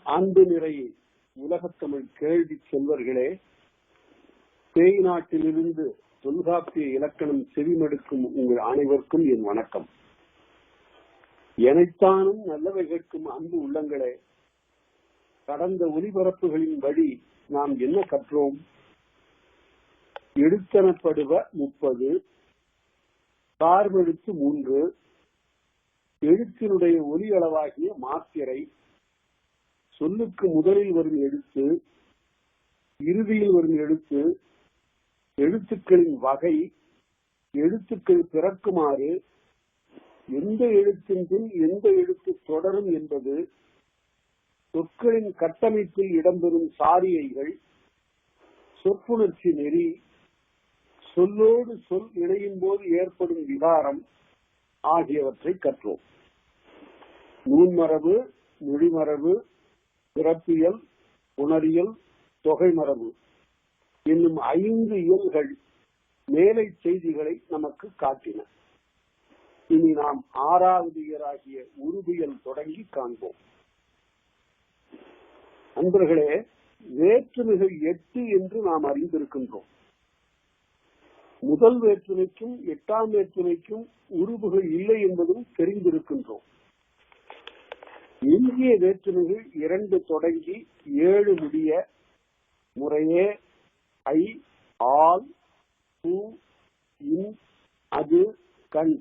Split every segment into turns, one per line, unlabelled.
அன்பு நிறை உலகத்தமிழ் கேள்வி செல்வர்களே, தேய் நாட்டிலிருந்து தொல்காப்பிய இலக்கணம் செவிமடுக்கும் உங்கள் அனைவருக்கும் என் வணக்கம். எனைத்தானும் நல்லவை கேட்கும் அன்பு உள்ளங்களே, கடந்த ஒலிபரப்புகளின் வழி நாம் என்ன கற்றோம்? எழுத்தெனப்படுவ 30, சார்பெழுத்து 3, எழுத்தினுடைய ஒலி அளவாகிய மாத்திரை, சொல்லுக்கு முதலில் வரும் எழுத்து, இறுதியில் வரும் எழுத்து, எழுத்துக்களின் வகை, எழுத்துக்கள் பிறக்குமாறு, எந்த எழுத்தின் பின் எந்த எழுத்து தொடரும் என்பது, சொற்களின் கட்டமைப்பில் இடம்பெறும் சாரியைகள், சொற்புணர்ச்சி நெறி, சொல்லோடு சொல் இணையும் போது ஏற்படும் விகாரம் ஆகியவற்றை கற்றோம். நூன்மரபு, மொழிமரபு, பிறப்பியல், உணரியல், தொகை மரபு என்னும் 5 இயல்கள் மேலை செய்திகளை நமக்கு காட்டின. இனி நாம் 6வது இயலாகிய உருபியல் தொடங்கி காண்போம். நண்பர்களே, வேற்றுமைகள் 8 என்று நாம் அறிந்திருக்கின்றோம். முதல் வேற்றுமைக்கும் 8ஆம் வேற்றுமைக்கும் உருபுகள் இல்லை என்பதும் தெரிந்திருக்கின்றோம். எஞ்சிய வேற்றுமைகள் 2 தொடங்கி 7 முடிய முறையே ஐ, ஆல், பூ, இன், அது, கண்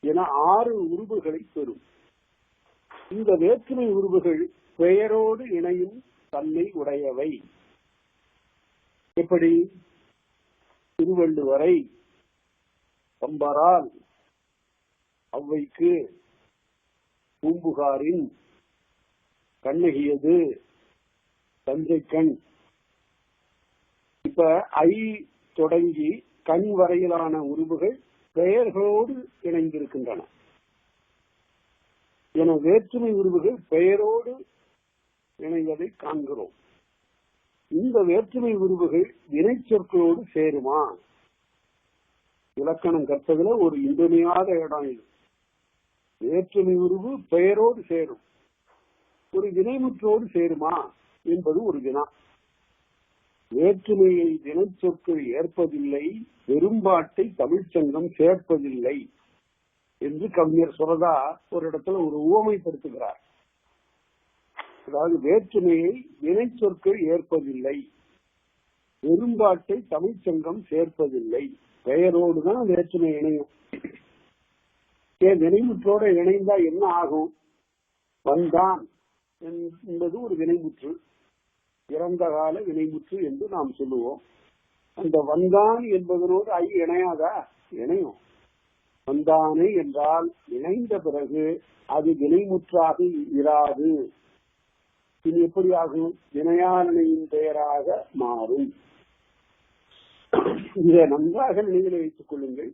என 6 உருபுகளை பெறும். இந்த வேற்றுமை உருபுகள் பெயரோடு இணையும் தன்மை உடையவை. எப்படி? திருவள்ளுவரை, பம்பரால், ஔவைக்கு, பூம்புகாரின், கண்ணகியது, தஞ்சை கண். இப்ப ஐ தொடங்கி கண் வரையிலான உருவுகள் பெயர்களோடு இணைந்திருக்கின்றன. என வேற்றுமை உருவுகள் பெயரோடு இணைவதை காண்கிறோம். இந்த வேற்றுமை உருவுகள் வினை சொற்களோடு சேருமா? இலக்கணம் கற்பதில் ஒரு இன்றியமையாத இடம் இது. வேற்றுமை உருவு பெயரோடு சேரும், ஒரு வினைமுற்றோடு சேருமா என்பது ஒரு வினா. வேற்றுமையை வினை சொற்கள் ஏற்பதில்லை, பெரும்பாட்டை தமிழ்ச்சங்கம் சேர்ப்பதில்லை என்று கவிஞர் சுரதா ஒரு இடத்துல ஒரு உவமைப்படுத்துகிறார். அதாவது வேற்றுமையை வினை சொற்கள் ஏற்பதில்லை, பெரும்பாட்டை தமிழ்ச்சங்கம் சேர்ப்பதில்லை. பெயரோடுதான் வேற்றுமை இணையும். வினைமுற்றோட இணைந்தா என்ன ஆகும்? வந்தான் என்பது ஒரு வினைமுற்று, இறந்த கால வினைமுற்று என்று நாம் சொல்லுவோம். அந்த வந்தான் என்பதனோடு ஐ இணையாதா? இணையும். வந்தானே என்றால் இணைந்த பிறகு அது வினைமுற்றாக இராது. இது எப்படி ஆகும்? வினையாளனின் பெயராக மாறும். இதை நன்றாக நினைவில் வைத்துக் கொள்ளுங்கள்.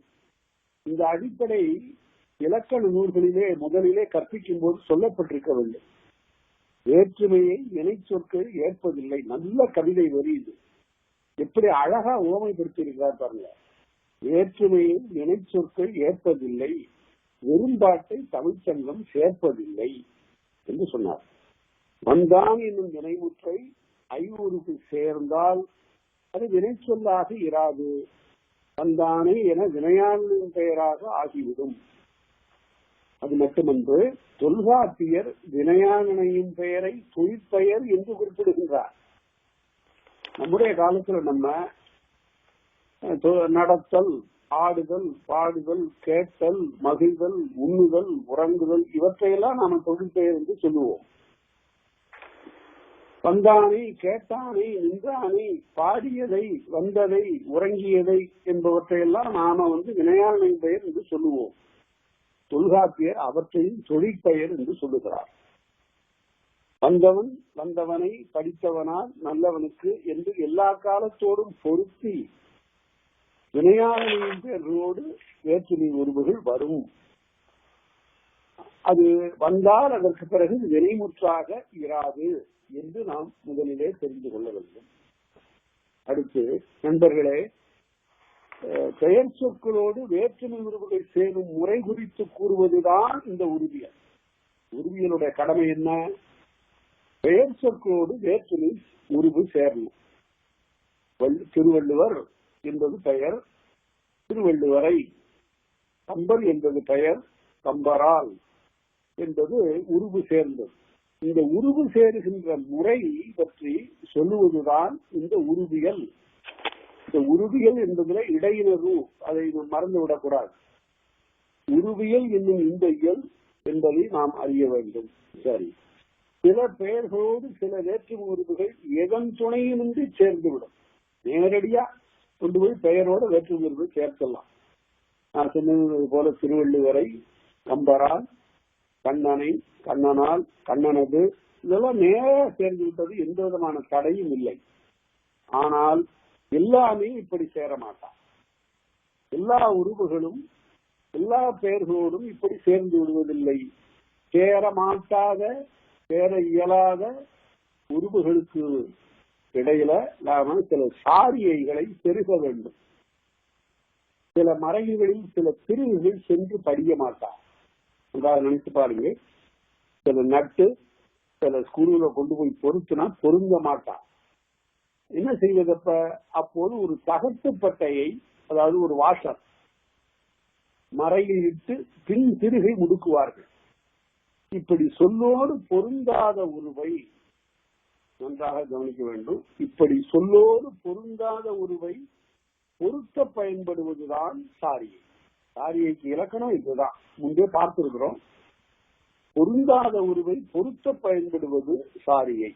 இந்த அடிப்படை இலக்கண நூல்களிலே முதலிலே கற்பிக்கும் போது சொல்லப்பட்டிருக்க வேண்டும். வேற்றுமையை வினை சொற்கள் ஏற்பதில்லை. நல்ல கவிதை வரி இது. எப்படி அழகா உவமைப்படுத்தி இருக்கிறார் பாருங்க. வேற்றுமையை வினை சொற்கள் ஏற்பதில்லை, வெறும்பாட்டை தமிழ்ச்சங்கம் சேர்ப்பதில்லை என்று சொன்னார். வந்தான் என்னும் வினைமுற்றை ஐவுறுக்கு சேர்ந்தால் அது வினை சொல்லாக இராது. வந்தானே என வினையாளனின் பெயராக ஆகிவிடும். அது மட்டுமன்று, தொல்காப்பியர் வினையாளனின் பெயரை தொழிற்பெயர் என்று குறிப்பிடுகின்றார். நம்முடைய காலத்துல நம்ம நடத்தல், ஆடுதல், பாடுதல், கேட்டல், மகிழ்தல், உண்ணுதல், உறங்குதல் இவற்றையெல்லாம் நாம தொழிற்பெயர் என்று சொல்லுவோம். வந்தானை, கேட்டானை, நின்றானை, பாடியதை, வந்ததை, உறங்கியதை என்பவற்றையெல்லாம் நாம வினையாளனின் பெயர் என்று சொல்லுவோம். தொல்காப்பியர் அவற்றையும் தொழிற்பெயர் என்று சொல்லுகிறார். வந்தவன், வந்தவனை, படித்தவனால் நல்லவனுக்கு என்று எல்லா காலத்தோடும் பொருத்தி வினையாளனின் பெயர்களோடு வேற்றுமை உருவுகள் வரும். அது வந்தால் அதற்கு பிறகு வினைமுற்றாக இராது என்று நாம் முதலிலே தெரிந்து கொள்ள வேண்டும். அடுத்து நண்பர்களே, பெயர் சொற்களோடு வேற்றுமை உருவுகள் சேரும் முறை குறித்து கூறுவதுதான் இந்த உருவியல். உருவியலுடைய கடமை என்ன? பெயர் பெயர் சொற்களோடு வேற்றுமை உருவு சேரணும். திருவள்ளுவர் என்பது பெயர், திருவள்ளுவரை. கம்பர் என்பது பெயர், கம்பரால் என்பது உருவு சேர்ந்தது. இந்த உருவு சேருகின்ற முறை பற்றி சொல்லுவதுதான் இந்த உருவியல். இந்த உருவியல் என்பதில் இடையினரு, அதை மறந்து விடக்கூடாது. உருவியல் என்னும் இந்த இயல் என்பதை நாம் அறிய வேண்டும். சரி, சில பெயர்களோடு சில வேற்றுமை உருவுகள் எதன் துணையின்றி சேர்ந்துவிடும். நேரடியா கொண்டு போய் பெயரோட வேற்றுமை உருவை சேர்க்கலாம். நான் சொன்னது போல திருவள்ளுவரை கம்பரால், கண்ணனை கண்ணனால், கண்ணனது, இதெல்லாம் நேராக சேர்ந்து விட்டது, எந்த விதமான தடையும் இல்லை. ஆனால் எல்லாமே இப்படி சேர மாட்டான். எல்லா உருவுகளும் எல்லா பெயர்களோடும் இப்படி சேர்ந்து விடுவதில்லை. சேர மாட்டாத, சேர இயலாத உருவுகளுக்கு இடையில நாம சில சாரியைகளை செருக வேண்டும். சில மறைகளில் சில பிரிவுகள் சென்று படிய மாட்டார். நினைச்சு பாருங்க, சில நட்டு சில ஸ்குருல கொண்டு போய் பொருத்தினா பொருந்த மாட்டான். என்ன செய்வதப்ப? அப்போது ஒரு தகட்டுப்பட்டையை, அதாவது ஒரு வாஷர், மறையில் இட்டு பின் திருகை முடுக்குவார்கள். இப்படி சொல்லோடு பொருந்தாத உருவை நன்றாக கவனிக்க வேண்டும். இப்படி சொல்லோடு பொருந்தாத உருவை பொருத்த பயன்படுவதுதான் சாரியை. சாரியைக்கு இலக்கணம் இதுதான், முன்பே பார்த்திருக்கிறோம். பொருந்தாத உருவை பொருத்த பயன்படுவது சாரியை.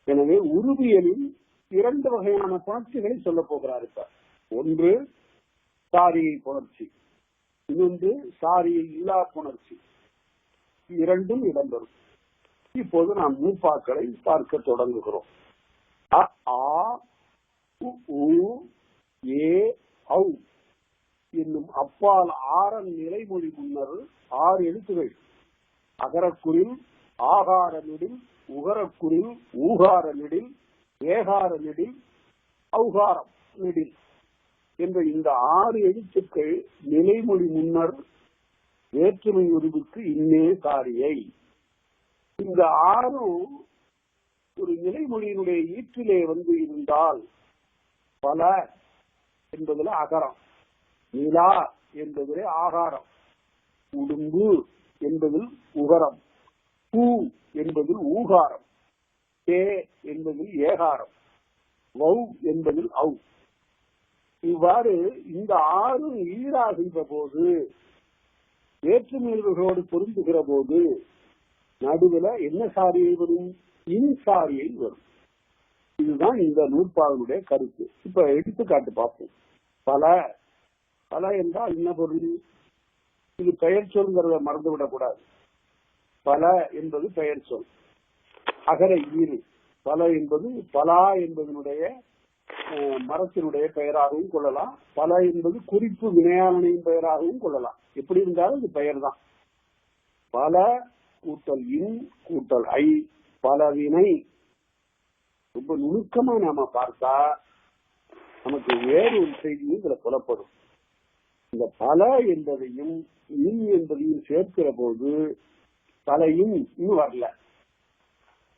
எனவே உருவியலில் 2 வகையான புணர்ச்சிகளை சொல்ல போகிறார். இப்ப ஒன்று சாரியை புணர்ச்சி, இன்னொன்று சாரியை இல்லா புணர்ச்சி. இரண்டும் இடம்பெறும். இப்போது நாம் நூற்பாக்களை பார்க்க தொடங்குகிறோம். அ, ஆ, உ, ஊ, ஏ, ஔ என்னும் அப்பால் ஆறன் நிலைமொழி முன்னர் 6 எழுத்துகள். அகரக்குறில், ஆகார நெடில், உகரக்குறில், ஊகார நெடில், ஏகார நெடில், ஔகாரம் நெடில் என்ற இந்த 6 எழுத்துக்கள் நிலைமொழி முன்னர் வேற்றுமை உருவுக்கு இன்னே சாரியை. இந்த 6ம் ஒரு நிலைமொழியினுடைய ஈற்றிலே வந்து இருந்தால் பல என்பதில் அகரம், நிலா என்பதிலே ஆகாரம், உடும்பு என்பதில் உகரம், பூ என்பதில் ஊகாரம், தே என்பதில் ஏகாரம், வௌ என்பதில் ஔ. இவ்வாறு இந்த 6 ஈடாகின்ற போது, வேற்றுமைகளோடு பொருந்துகிற போது நடுவில் என்ன சாரியை வரும்? இன்சாரியை வரும். இதுதான் இந்த நூற்பாவினுடைய கருத்து. இப்ப எடுத்துக்காட்டு பார்ப்போம். பல, பல என்றால் என்ன பொருள்? இது பெயர் சொல்கிறத மறந்துவிடக்கூடாது. பல என்பது பெயர் சொல், அகர ஈறு. பல என்பது பலா என்பதனுடைய மரத்தினுடைய பெயராகவும் கொள்ளலாம். பல என்பது குறிப்பு வினையாளனின் பெயராகவும் கொள்ளலாம். எப்படி இருந்தாலும் இது பெயர் தான். பல கூட்டல் இன் கூட்டல் ஐ, பலவினை. ரொம்ப நுணுக்கமா நாம பார்த்தா நமக்கு வேறு ஒரு செய்தியும் இதுல புலப்படும். இந்த பல என்பதையும் இன் என்பதையும் சேர்க்கிற போது தலையும் இன்னும் வரல,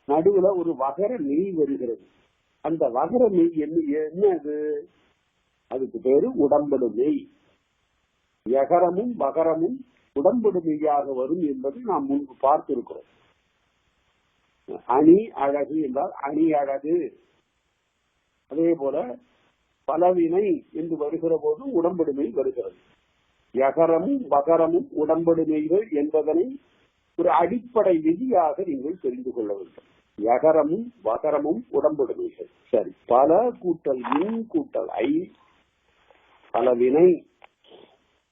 நடுவுல ஒரு வகர நெய் வருகிறது. அந்த வகர நெய் என்னது? அதுக்கு பேரு உடம்படு நெய். யகரமும் வகரமும் உடம்படு மெய்யாக வரும் என்பதை நாம் முன்பு பார்த்திருக்கிறோம். அணி அழகு என்றால் அணி அழகு. அதே போல பலவினை என்று வருகிற போது உடம்படுமை வருகிறது. யகரமும் வகரமும் உடம்படுமைகள் என்பதனை ஒரு அடிப்படை விதியாக நீங்கள் தெரிந்து கொள்ள வேண்டும். யகரமும் வகரமும் உடம்படுமைகள். சரி, பல கூட்டல் இன் கூட்டல் ஐ பலவினை.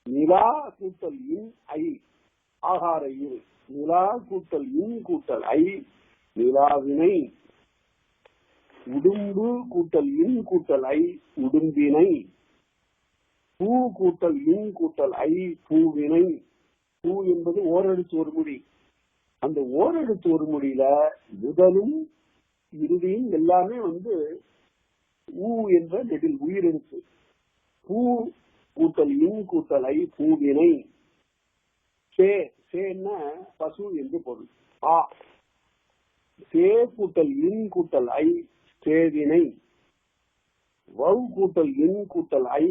நிலா கூட்டல் இன் ஐ ஆகார இரு. நிலா கூட்டல் இன் கூட்டல் ஐ நிலாவினை. உடும்பு கூட்டல் இன் கூட்டல் ஐ உடும்பினை. பூ கூட்டல் இன் கூட்டல் ஐ பூவினை. பூ என்பது ஓரெழுத்து ஒரு மொழி. அந்த ஓரெழுத்து ஒரு மொழியில முதலும் இறுதியும் எல்லாமே ஊ என்ற நெடில் உயிரெழுத்து. பூ கூட்டல் இன் கூட்டல் ஐ பூவினை. சே, சேன்னா பசு என்று பொருள். ஆ தே கூட்டல் இன் கூட்டல் ஐ தேவினை, வவ் கூட்டல் இன் கூட்டல் ஐ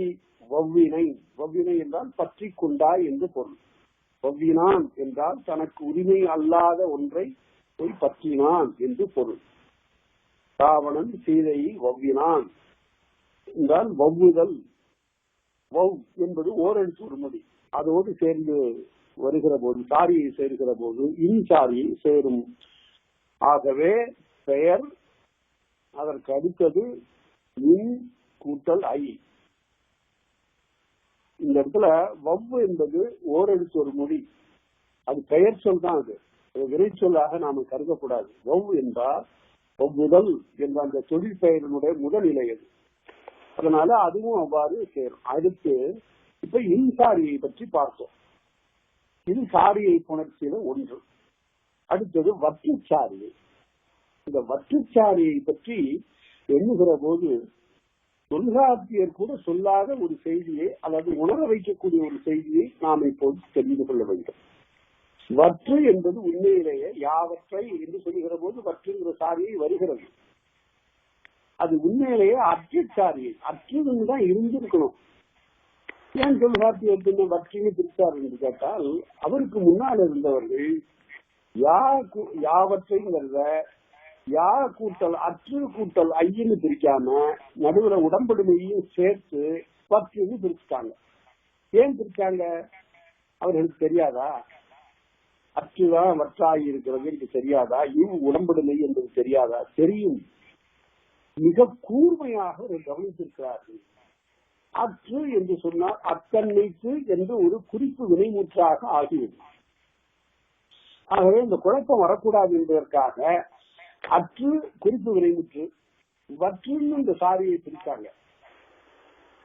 வவ்வினை. வவ்வினை என்றால் பற்றி கொண்டாய் என்று பொருள். வவ்வினான் என்றால் தனக்கு உரிமை அல்லாத ஒன்றை போய் பற்றினான் என்று பொருள். ராவணன் சீதையை வவ்வினான் என்றால் வவ்வுதல். வவ் என்பது ஓரெழுத்து ஒரு மொழி. அதோடு சேர்ந்து வருகிற போது, சாரியை சேர்கிற போது இன் சாரியை சேரும். ஆகவே பெயர், அதற்கு அடுத்தது இன் கூட்டல் ஐ. இந்த இடத்துல வவ் என்பது ஓரெழுத்து ஒரு மொழி. அது பெயர் சொல் தான். அது விரை சொல்லாக நாம கருதக்கூடாது. வவ் என்றால் வவ்வுதல் என்ற அந்த தொழில் பெயரினுடைய முதல்நிலை அது. அதனால அதுவும் அவ்வாறு சேரும். அடுத்து இப்ப இன்சாரியை பற்றி பார்த்தோம். இது சாரியை புணர்ச்சியில ஒன்று. அடுத்தது வற்றுச்சாரியை. இந்த வற்றுச்சாரியை பற்றி எண்ணுகிற போது தொல்காப்பியர் கூட சொல்லாத ஒரு செய்தியை, அல்லது உணர வைக்கக்கூடிய ஒரு செய்தியை நாம் இப்போது தெரிந்து கொள்ள வேண்டும். வற்று என்பது உண்மையிலேயே யாவற்றை என்று சொல்லுகிற போது வற்றுங்கிற சாரியை வருகிறது. அது உண்மையிலேயே அற்றுச்சாரியை, அற்றுன்னு தான் இருந்திருக்கணும். ஏன் தொல்காப்பியர் வற்றின்னு பிரித்தார் என்று கேட்டால், அவருக்கு முன்னால் இருந்தவர்கள் யாவற்றைங்கிறத யா கூட்டல் அற்று கூட்டல் ஐயன்னு பிரிக்காம நடுவுல உடம்படுமையும் சேர்த்து வற்றுன்னு பிரிச்சுட்டாங்க. ஏன் பிரிச்சாங்க? அவர்களுக்கு தெரியாதா? அற்றுதான் வற்றாகி இருக்கிறது என்று தெரியாதா? உடம்படுமை என்பது தெரியாதா? தெரியும். மிக கூர்மையாக கவனித்திருக்கிறார்கள். அற்று என்று சொன்னால் அத்தன்மைக்கு என்று ஒரு குறிப்பு வினைமுற்றாக ஆகியது. ஆகவே இந்த குழப்பம் வரக்கூடாது என்பதற்காக அற்று குறிப்பு வினைமுற்று, வற்றுன்னு இந்த சாரியை பிரித்தாங்க.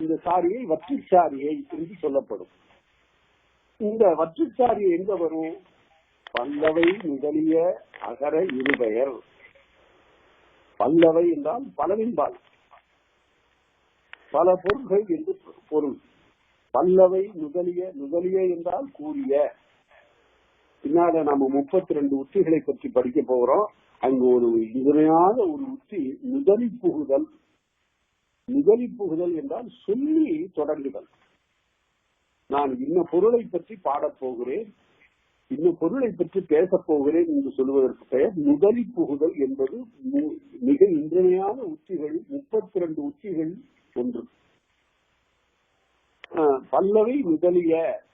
இந்த சாரியை வற்றுச்சாரியை என்று சொல்லப்படும். இந்த வற்றுச்சாரியை எங்க வரும்? பல்லவை முதலிய அகர இருபெயர். பல்லவை என்றால் பலவின்பால், பல பொருள்கள் என்று பொருள். பல்லவை முதலிய, முதலிய என்றால் கூறிய. பின்னால நாம 32 உத்திகளை பற்றி படிக்க போகிறோம். அங்கு ஒரு இணையான ஒரு உத்தி முதலி புகுதல். முதலி புகுதல் என்றால் சொல்லி தொடங்குதல். நான் இன்ன பொருளை பற்றி பாடப் போகிறேன், இன்ன பொருளை பற்றி பேசப் போகிறேன் என்று சொல்வதற்கு பெயர் முதலி புகுதல் என்பது மிக இன்றையான உத்திகள், 32 உத்திகள் ஒன்று. பல்லவை முதலிய,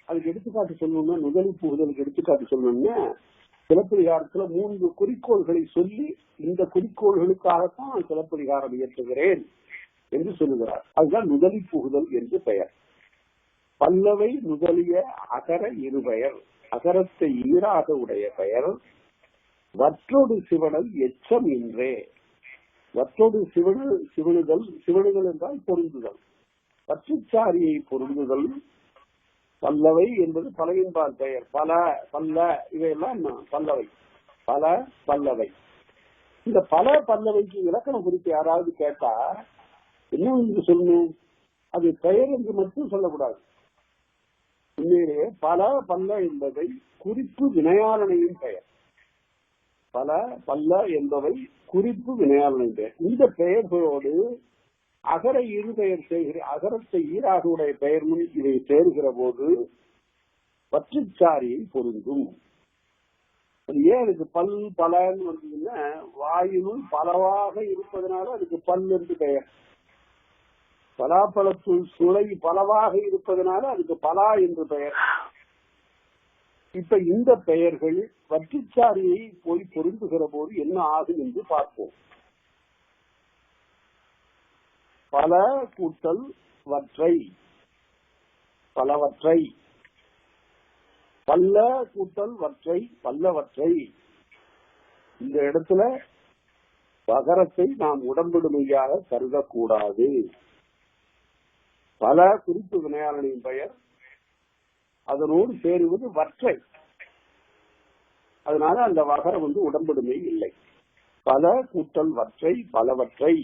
அதுக்கு எடுத்துக்காட்டு சொல்லணும்னா, முதலி புகுதலுக்கு எடுத்துக்காட்டு சொல்லணும்னா, சிலப்பதிகாரத்துல 3 குறிக்கோள்களை சொல்லி இந்த குறிக்கோள்களுக்காகத்தான் சிலப்பதிகாரம் இயற்றுகிறேன் என்று சொல்லுகிறார். அதுதான் முதலி புகுதல் என்று பெயர். பல்லவை முதலிய அகர இருபெயர், அகரத்தை ஈராக உடைய பெயர். வற்றோடு சிவனல் எச்சம் என்றே. வற்றோடு சிவனுதல், சிவனுதல் என்றால் பொருந்துதல். வற்றுச்சாரியை பொருந்துதல். பல்லவை என்பது பலவின்பால் பெயர். பல, பல்ல, இவையெல்லாம் பல்லவை. பல பல்லவை. இந்த பல பல்லவைக்கு இலக்கணம் குறித்து யாராவது கேட்டா என்ன சொல்லணும்? அது பெயர் என்று மட்டும் சொல்லக்கூடாது. உண்மையிலேயே பல பல்ல என்பதை குறிப்பு வினையாளனையும் பெயர். பல பல்ல என்பவை குறிப்பு வினையாளனின் பெயர். இந்த பெயர்களோடு அகர இருபெயர் செய்கிற, அகரத்தை ஈராக உடைய பெயர் முன் இதை சேர்கிற போது வற்றுச்சாரியை பொருந்தும். ஏன் அதுக்கு பல் பலன்னு வந்ததுன்னா, வாயினும் பலவாக இருப்பதனால அதுக்கு பல் என்று பெயர். பலாப்பழத்துள் சுளை பலவாக இருப்பதனால அதுக்கு பலா என்று பெயர். இப்ப இந்த பெயர்கள் வற்றுச்சாரியை போய் பொருந்துகிற போது என்ன ஆகும் என்று பார்ப்போம். பல கூட்டல் வற்றை, பலவற்றை. பல்ல கூட்டல் வற்றை, பல்லவற்றை. இந்த இடத்துல பகரத்தை நாம் உடம்படுமையாக கருதக்கூடாது. பல குறிப்பு வினையாளனின் பெயர், அதனோடு சேருவது வற்றை. அதனால அந்த வகரம் உடம்படுமை இல்லை. பல கூட்டல் வற்றை, பலவற்றை.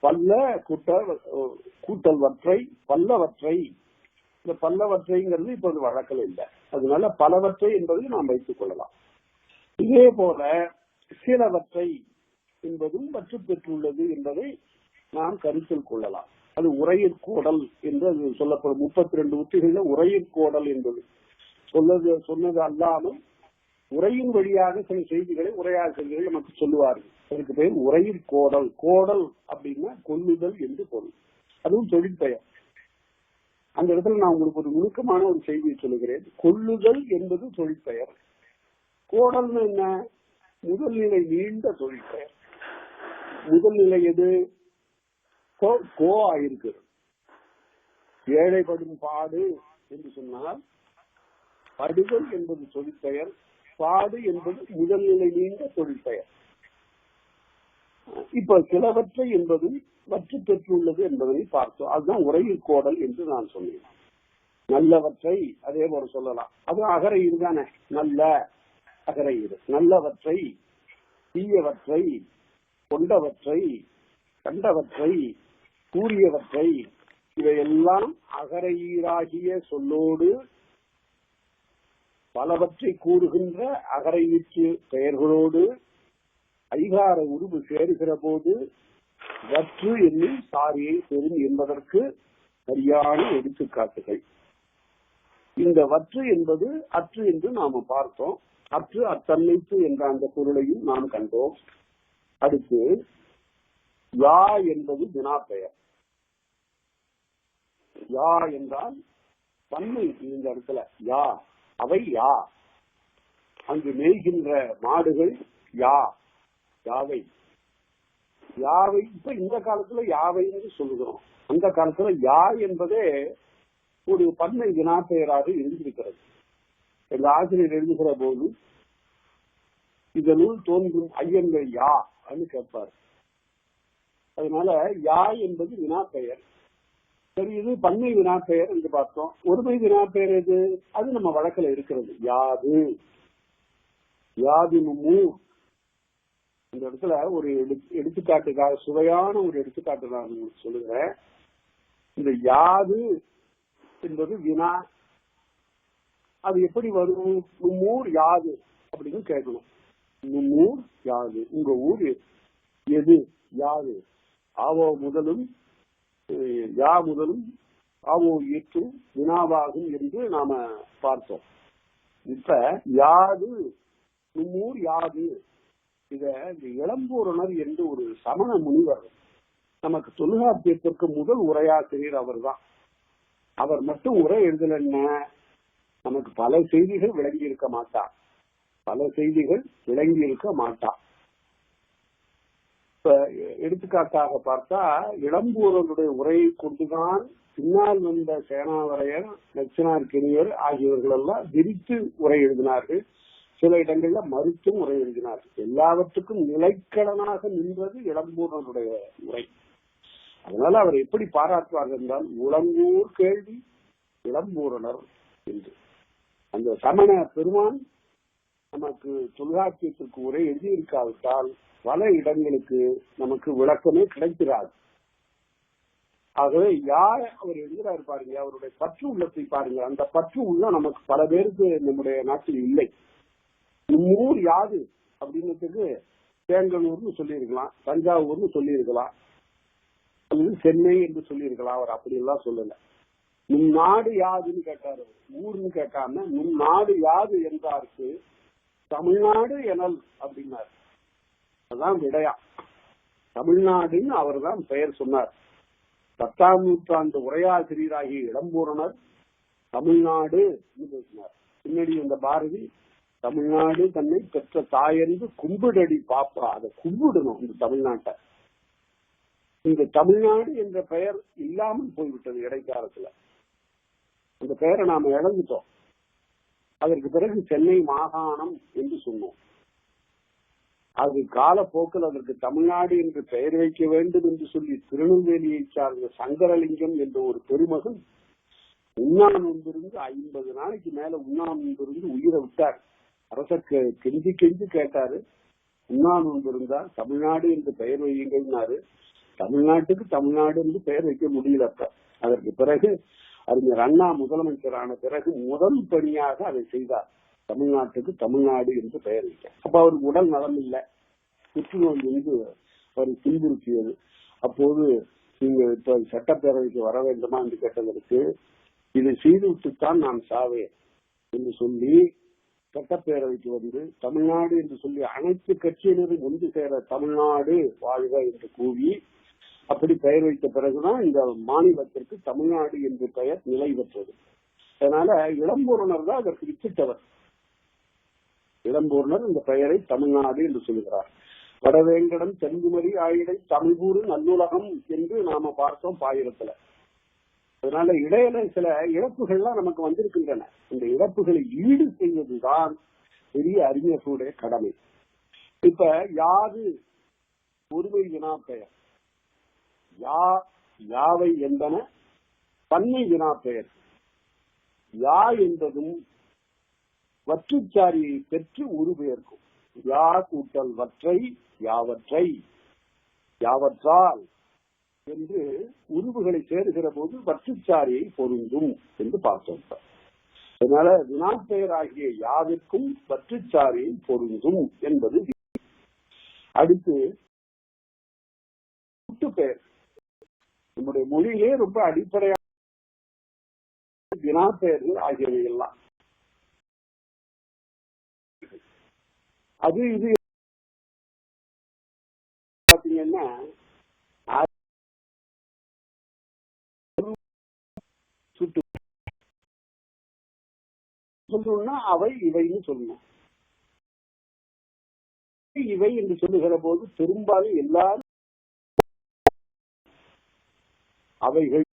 பல்ல கூட்டல் வற்றை, பல்லவற்றை. இந்த பல்லவற்றைங்கிறது இப்போது வழக்கில் இல்லை. அதனால பலவற்றை என்பதை நாம் வைத்துக் கொள்ளலாம். இதே போல சிலவற்றை என்பதும் பற்று பெற்றுள்ளது என்பதை நாம் கருத்தில் கொள்ளலாம். அது உரையிற்கோடல் என்று அது சொல்லப்படும். 32 உத்திகளில் உரையிற்கோடல் என்பது சொன்னது அல்லாமல் உரையின் வழியாக சில செய்திகளை உரையாசிரியர்கள் நமக்கு சொல்லுவார்கள். அதற்கு பெயர் உரையிற்கோடல். கோடல் அப்படின்னா கொல்லுதல் என்று பொருள். அதுவும் தொழிற்பெயர். அந்த இடத்துல நான் உங்களுக்கு ஒரு நுணுக்கமான ஒரு செய்தியை சொல்லுகிறேன். கொல்லுதல் என்பது தொழிற்பெயர். கோடல்னு என்ன? முதல்நிலை நீண்ட தொழிற்பெயர். முதல்நிலை எது? கோ ஆயிருக்கிறது. ஏழைப்படும் பாடு என்று சொன்னால் படுதல் என்பது தொழிற்பெயர், பாடு என்பது முதல்நிலை நீண்ட தொழிற்பெயர். இப்ப சிலவற்றை என்பதும் வற்று பெற்றுள்ளது என்பதனை பார்த்தோம். அதுதான் உரையிற்கோடல் என்று நான் சொன்னேன். நல்லவற்றை அதே போல சொல்லலாம். அது அகரையீடு தானே. நல்ல அகரையீடு. நல்லவற்றை, தீயவற்றை, கொண்டவற்றை, கண்டவற்றை, கூறியவற்றை, இவையெல்லாம் அகரையீடாகிய சொல்லோடு பலவற்றை கூறுகின்ற அகரையீற்று பெயர்களோடு ஐகார உருவு சேருகிற போது வற்று என்னும் சாரியை பெறும் என்பதற்கு சரியான எடுத்துக்காட்டுகள். இந்த வற்று என்பது அற்று என்று நாம பார்த்தோம். அற்று அத்தன்மைத்து என்ற அந்த பொருளையும் நாம் கண்டோம். அடுத்து யா என்பது வினாப்பெயர். யா என்றால் பன்மை. இந்த இடத்துல யா, அவை யா. அங்கு மேய்கின்ற மாடுகள் யா, யாவை. யாவை இப்ப இந்த காலத்துல யாவை என்று சொல்லுகிறோம். அந்த காலத்துல யா என்பதே ஒரு பன்மை வினாப்பெயராக இருந்திருக்கிறது. இந்த ஆசிரியர் எழுதுகிற போது இதனுள் தோன்றும் ஐயங்கள் யா என்று கேட்பார். அதனால யா என்பது வினாப்பெயர். சரி, இது பன்மை வினாப்பெயர் என்று பார்த்தோம். ஒருமை வினாப்பெயர் எது? அது நம்ம வழக்கில் இருக்கிறது. யாது, யாதினுமு. இந்த இடத்துல ஒரு எடுத்துக்காட்டுக்காக சுவையான ஒரு எடுத்துக்காட்டு நான் உங்களுக்கு சொல்லுகிறேன். இந்த யாது என்பது வினா. அது எப்படி வரும்? நும்மூர் யாது அப்படின்னு கேட்கணும். நும்மூர் யாது, உங்க ஊர் எது, யாது. ஆவோ முதலும் யா முதலும் ஆவோ ஈற்றும் வினாவாகும் என்று நாம பார்த்தோம். இப்ப யாது, நும்மூர் யாது, இத இளம்பூரணர் என்று ஒரு சமண முனிவர் நமக்கு தொல்காப்பியத்திற்கு முதல் உரையாசிரியர் அவர் தான். அவர் மட்டும் உரை எழுதலன்னா நமக்கு பல செய்திகள் விளங்கி இருக்க மாட்டார். பல செய்திகள் விளங்கி இருக்க மாட்டார். இப்ப எடுத்துக்காட்டாக பார்த்தா இளம்பூரனுடைய உரையை கொண்டுதான் பின்னால் வந்த சேனாவரையர், லட்சணார்க்கினியர் ஆகியவர்கள் எல்லாம் விரித்து உரை எழுதினார்கள். சில இடங்கள்ல மறுத்தும் உரை எழுதினார்கள். எல்லாவற்றுக்கும் நிலைக்கடனாக நின்றது இளம்பூரனுடைய உரை. அதனால அவர் எப்படி பாராட்டுவார்கள் என்றால் உளங்கூர் கேள்வி இளம்பூரணர் என்று. அந்த சமண பெருமான் நமக்கு தொல்காப்பியத்திற்கு உரை எழுதியிருக்காவிட்டால் பல இடங்களுக்கு நமக்கு விளக்கமே கிடைக்கிறார். ஆகவே யார் அவர் எழுதுகிறார் பாருங்க, அவருடைய பற்று உள்ளத்தை பாருங்க. அந்த பற்று உள்ள நமக்கு பல பேருக்கு நம்முடைய நாட்டில் இல்லை. ஊர் யாது அப்படின்னதுக்கு தேங்கனூர்னு சொல்லியிருக்கலாம், தஞ்சாவூர்னு சொல்லியிருக்கலாம், அல்லது சென்னை என்று சொல்லியிருக்கலாம். அவர் அப்படி எல்லாம் சொல்லல. நும் நாடு யாதுன்னு கேட்டாரு. ஊர்னு கேட்காம நும் நாடு யாது என்றாருக்கு தமிழ்நாடு எனல் அப்படின்னாரு. அதான் விடையா. தமிழ்நாடுன்னு அவர் தான் பெயர் சொன்னார். 10ஆம் நூற்றாண்டு உரையாசிரியராகிய இளம்பூரணர் தமிழ்நாடு பேசினார். பின்னாடி இந்த பாரதி தமிழ்நாடு தன்னை பெற்ற தாயென்று கும்பிடடி பாப்பா, அதை கும்பிடணும் இந்த தமிழ்நாட்டை. இந்த தமிழ்நாடு என்ற பெயர் இல்லாமல் போய்விட்டது இடைக்காலத்துல. அந்த பெயரை நாம இழந்துட்டோம். அதற்கு பிறகு சென்னை மாகாணம் என்று சொன்னோம். அது காலப்போக்கில் அதற்கு தமிழ்நாடு என்று பெயர் வைக்க வேண்டும் என்று சொல்லி திருநெல்வேலியை சார்ந்த சங்கரலிங்கம் என்ற ஒரு பெருமகன் உண்ணாநொந்திருந்து 50 நாளைக்கு மேல உண்ணாநொந்திருந்து உயிரை விட்டார். அரசர் கெஞ்சி கெஞ்சி கேட்டாரு, உண்ணாநொந்திருந்தா தமிழ்நாடு என்று பெயர் வையுங்கன்னாரு. தமிழ்நாட்டுக்கு தமிழ்நாடு என்று பெயர் வைக்க முடியலப்ப. அதற்கு பிறகு அறிஞர் அண்ணா முதலமைச்சரான பிறகு முதல் பணியாக அதை செய்தார். தமிழ்நாட்டுக்கு தமிழ்நாடு என்று பெயர் வைக்க. அப்ப அவருக்கு உடல் நலம் இல்லை. புற்றுநோய் வந்து அவர் துன்புறுத்தியது. அப்போது நீங்க இப்ப சட்டப்பேரவைக்கு வர வேண்டுமா என்று கேட்டதற்கு இதை செய்துவிட்டுத்தான் நான் சாவேன் என்று சொல்லி சட்டப்பேரவைக்கு வந்து தமிழ்நாடு என்று சொல்லி அனைத்து கட்சியினரும் ஒன்று சேர தமிழ்நாடு வாழ்க என்று கூவி அப்படி பெயர் வைத்த பிறகுதான் இந்த மாநிலத்திற்கு தமிழ்நாடு என்று பெயர் நிலை பெற்றது. அதனால இளம்பூரணர் தான் அதற்கு வித்திட்டவர். இளம்பூரணர் இந்த பெயரை தமிழ்நாடு என்று சொல்லுகிறார். வடவேங்கடம் தென்குமரி ஆயிடை தமிழ்கூறு நல்லுலகம் என்று நாம பார்த்தோம் பாயிரத்துல. அதனால இடையில சில இழப்புகள்லாம் நமக்கு வந்திருக்கின்றன. இந்த இழப்புகளை ஈடு செய்வதுதான் பெரிய அறிஞர்களுடைய கடமை. இப்ப யாது ஒருமை வினா பெயர், யாவை என்பன பன்மை வினா பெயர். யா என்பதும் வற்றுச்சாரியை பெற்று உருபெயர்க்கும். யா கூட்டல் வற்றை யாவற்றை யாவற்றால் என்று உருவுகளை சேருகிற போது வற்றுச்சாரியை பொருந்தும் என்று பார்த்தோம். அதனால வினாப்பெயர் ஆகிய யாவிற்கும் வற்றுச்சாரியை பொருந்தும் என்பது. அடுத்து பெயர் நம்முடைய மொழியிலே ரொம்ப அடிப்படையான வினாப்பெயர்கள் ஆகியவை எல்லாம் அது இது பாத்தீங்கன்னா சொல்லணும்னா அவை இவைன்னு சொல்லணும். இவை என்று சொல்லுகிற போது பெரும்பாலும் எல்லாரும் அவைகள்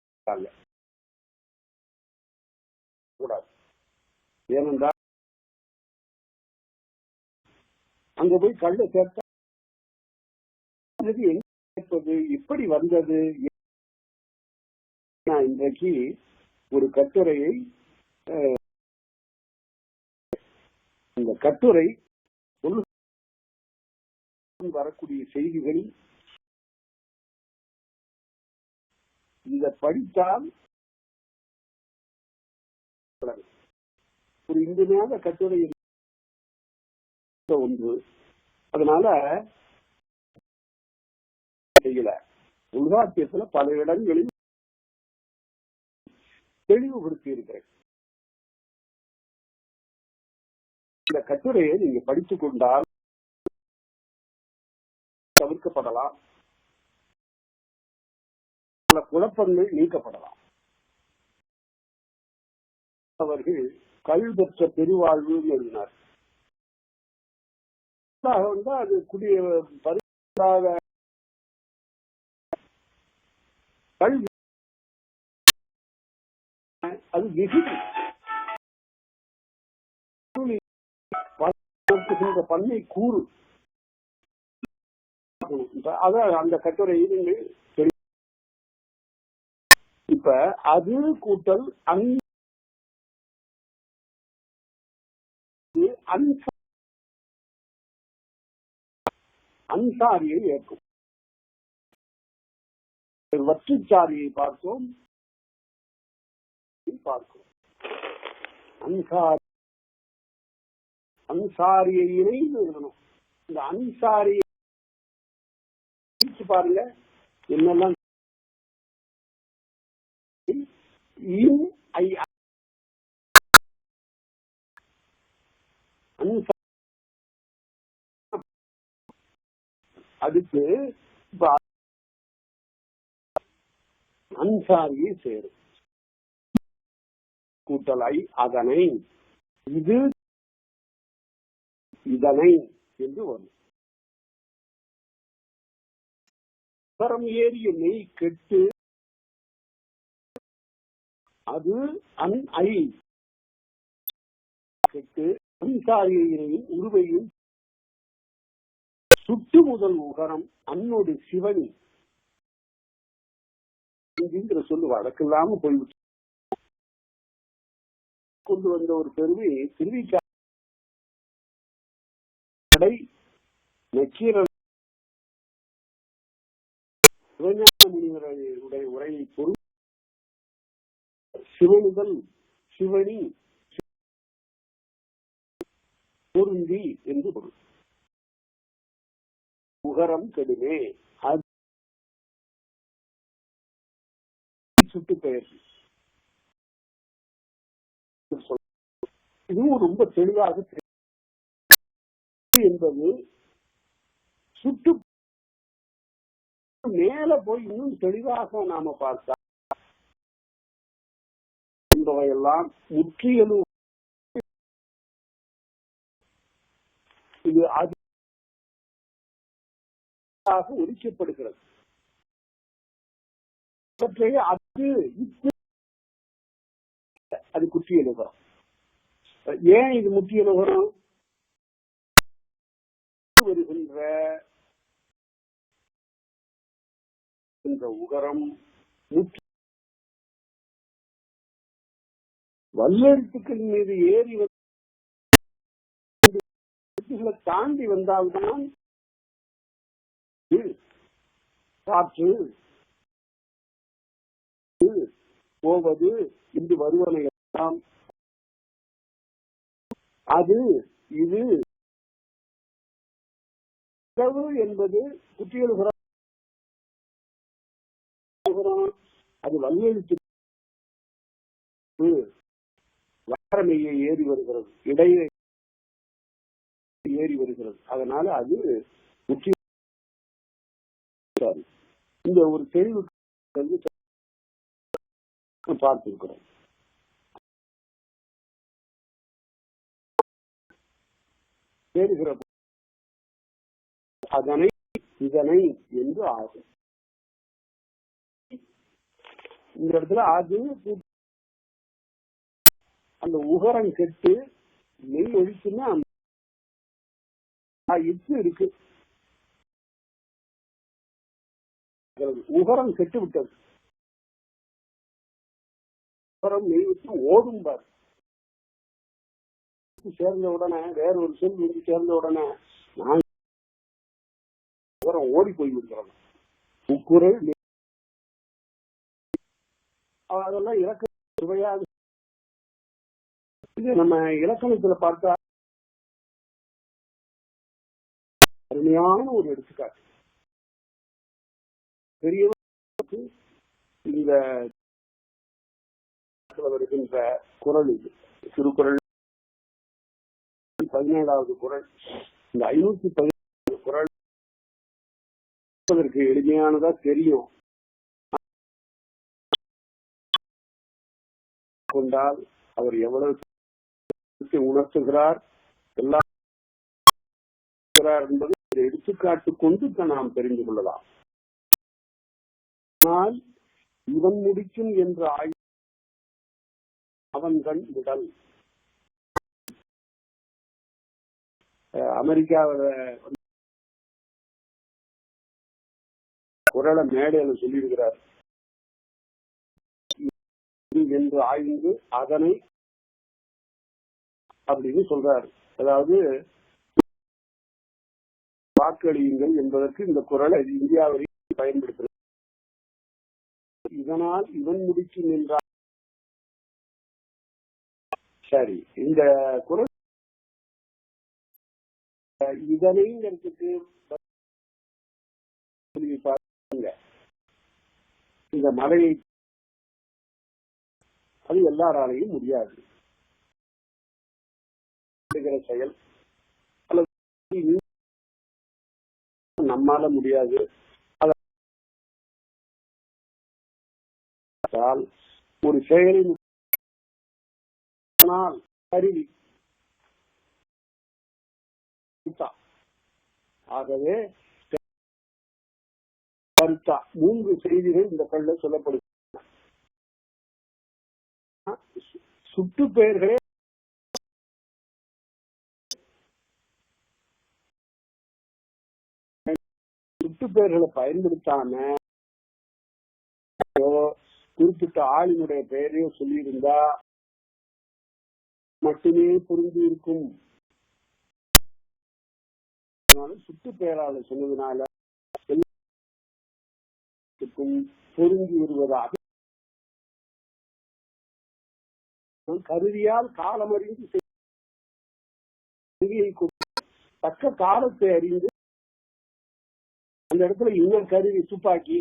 கூடாது. ஏனென்றால் அங்க போய் கள்ள சேர்த்தா எப்படி வந்தது. இன்றைக்கு ஒரு கட்டுரையை, இந்த கட்டுரை வரக்கூடிய செய்திகள் இதை படித்தால் ஒரு இன்றியமையாத கட்டுரை ஒன்று. அதனால செய்யல உள்காட்டியத்துல பல இடங்களில் தெளிவுபடுத்தி இருக்கிறேன். இந்த கட்டுரையை நீங்க படித்துக் கொண்டால் தவிர்க்கப்படலாம், பல குழப்பங்கள் நீக்கப்படலாம். அவர்கள் கல்வி பெற்ற பெருவாழ்வு எழுதினார். வந்து அது குடிய பரிசாக கல்வி அது விகுதி பண்ணை கூறு. அந்த கட்டுரை இப்ப அது கூட்டல் அன்சாரியை ஏற்கும். வற்றுச்சாரியை பார்த்தோம். அன்சாரியை இணைந்து எழுதணும். இந்த அன்சாரியை பாருங்க என்னெல்லாம் அடுத்து அன்சாரியை சேரும். கூட்டலை அதனை இது இதனை என்று வரும். தரம் ஏறிய நெய் கெட்டு அது கெட்டு அன்சாரியையும் உருவையும் சுட்டு முதல் உகரம் அன்னோடு சிவனி என்கின்ற சொல்லு வழக்கில்லாம போய்விட்டு கொண்டு வந்த ஒரு பெருமை திருவிக்கடை நக்கீரன் சிவஞான முனிவருடைய உரையை பொருள் சிவனுதல் சிவனி பொருந்தி என்று பொருள். உகரம் கெடுமே. அது சுட்டு பெயர். இதுவும் ரொம்ப தெளிவாக என்பது சுட்டு மேல போய் இன்னும் தெளிவாக நாம பார்த்தா என்பவையெல்லாம் முற்றியலும் இது அதிகமாக ஒழிக்கப்படுகிறது. அது குற்றியலுகரம். ஏன் இது முற்றியலுகரம்? வருகின்ற இந்த உகரம் வல்லெழுத்துக்கள் மீது ஏறி தாண்டி வந்தால்தான் காற்று போவது என்று வருவனை எல்லாம் அது இது என்பது குற்றியலுகரம். அது வல்லெழுத்து வாரமையை ஏறி வருகிறது, இடையே ஏறி வருகிறது. அதனால அது முற்றிய. இந்த ஒரு தெளிவு பார்த்திருக்கிறோம். சேருகிற அதனை இதனை என்று ஆகும். இந்த இடத்துல அது அந்த உகரம் கெட்டு நெய் ஒழிச்சுன்னா இட்டு இருக்கு. உகரம் கெட்டு விட்டது. உகரம் நெய் விட்டு ஓடும் பாரு. சேர்ந்த உடனே வேற ஒரு சொல் வந்து சேர்ந்த உடனே நான் உகரம் ஓடி போய் விடுகிறோம். உக்குரல் அதெல்லாம் இலக்க சுவையாக நம்ம இலக்கணத்துல பார்த்தா அருமையான ஒரு எடுத்துக்காட்டு. பெரியவர்களுக்கு இந்த வருகின்ற குரல் இது திருக்குறள் 17வது குறள். இந்த 517 குறள் எளிமையானதா தெரியும். கொண்டால் அவர் எவ்வளவு உணர்த்துகிறார் எல்லாம் என்பதை எடுத்துக்காட்டு கொண்டு நாம் தெரிந்து கொள்ளலாம். ஆனால் இவன் முடிக்கும் என்ற அவன் கண் விடல். அமெரிக்காவில குரலை மேடையில சொல்லியிருக்கிறார். என்று ஆய்ந்து அதனை அப்படின்னு சொல்றாரு. அதாவது வாக்களியுங்கள் என்பதற்கு இந்த குரலை இந்தியாவில் பயன்படுத்துகிறது. இதனால் இவன் முடிக்கும் என்றார். சரி, இந்த குரல் இதனைங்கிறதுக்கு இந்த மலையை அது எல்லாராலையும் முடியாது செயல், அல்லது நம்மால முடியாது. ஒரு செயலின் கருவி. ஆகவே கருத்தா 3 செய்திகள் இந்த கல்ல சொல்லப்படுகின்றன. சுட்டு பெயர்களே சுட்டு பெயர்களை பயன்படுத்தாம குறிப்பிட்ட ஆளினுடைய பெயரையோ சொல்லியிருந்தா மட்டுமே பொருந்தி இருக்கும். சுட்டு பெயராளர் சொன்னதுனால பொருந்தி வருவதாக கருதியால் காலமறிந்து தக்க காலத்தை அறிந்து அந்த இடத்துல இன்னொரு கருவி துப்பாக்கி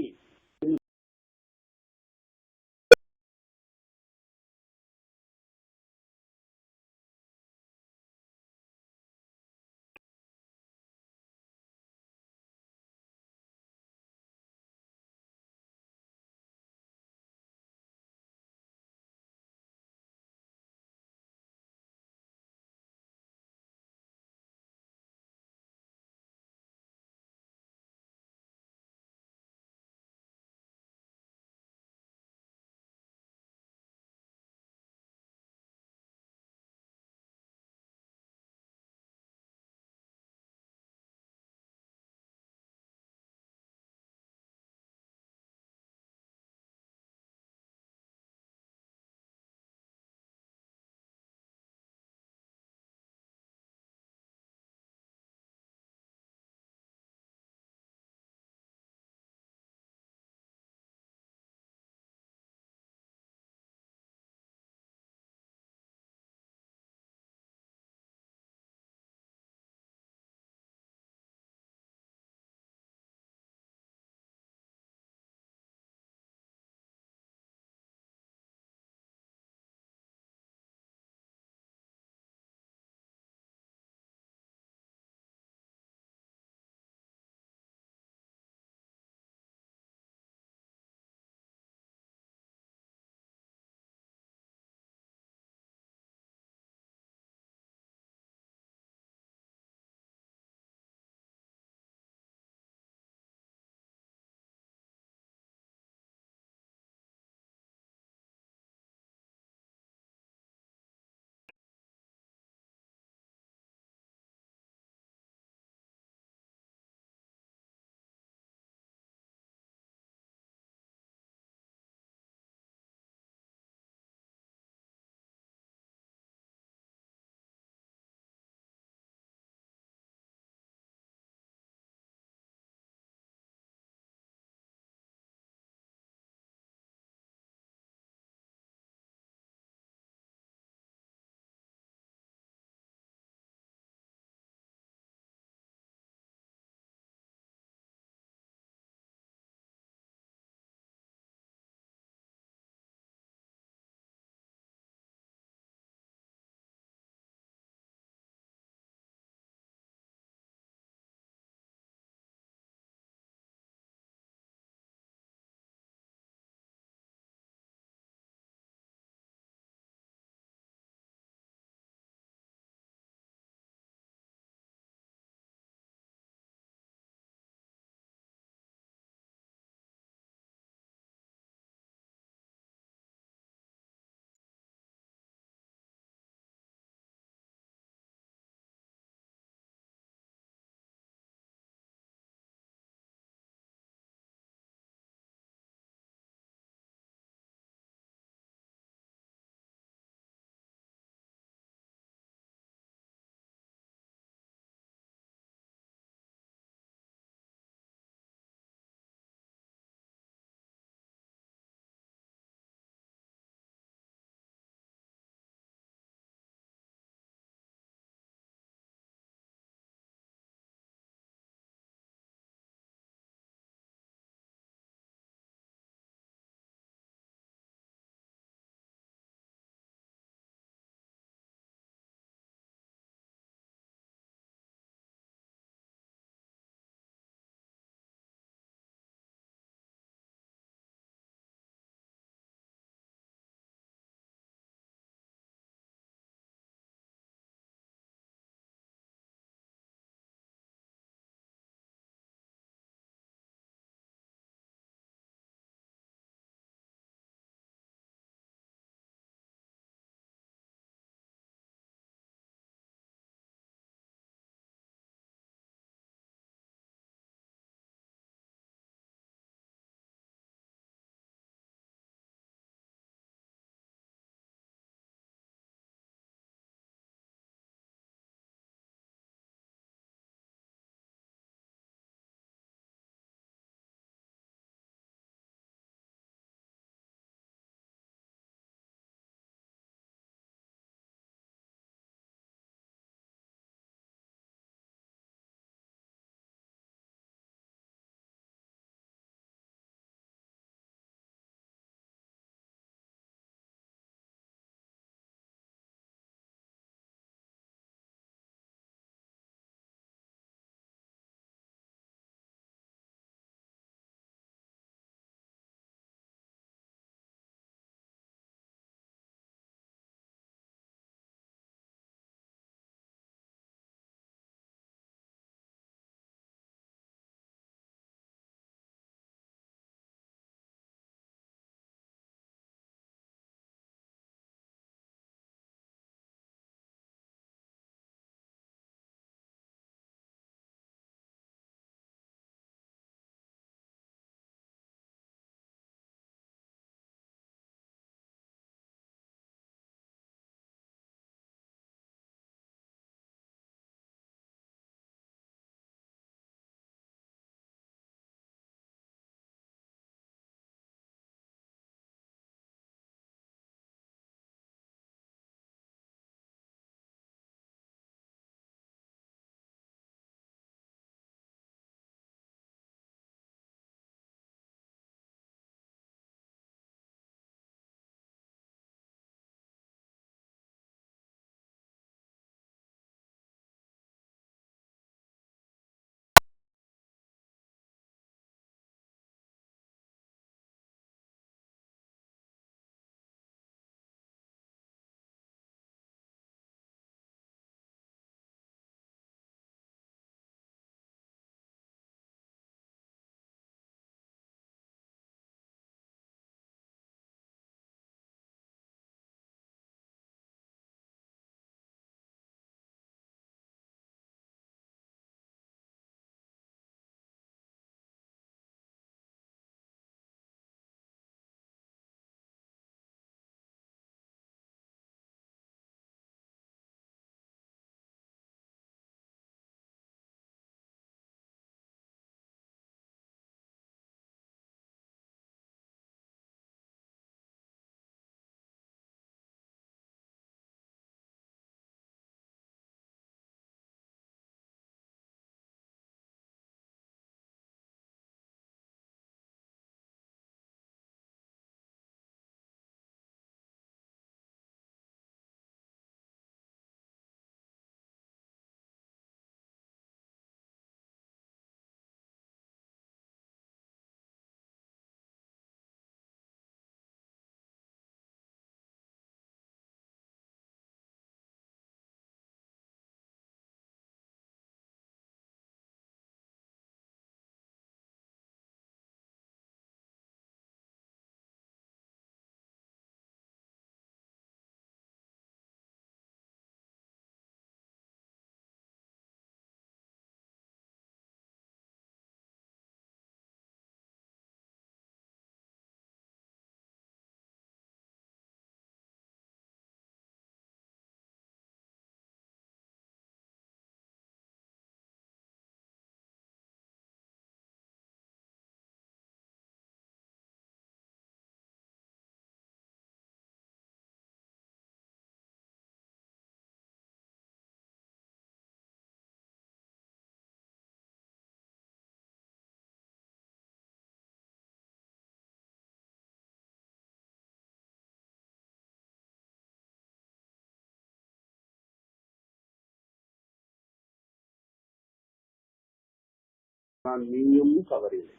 நான் நீயும் தவறில்லை.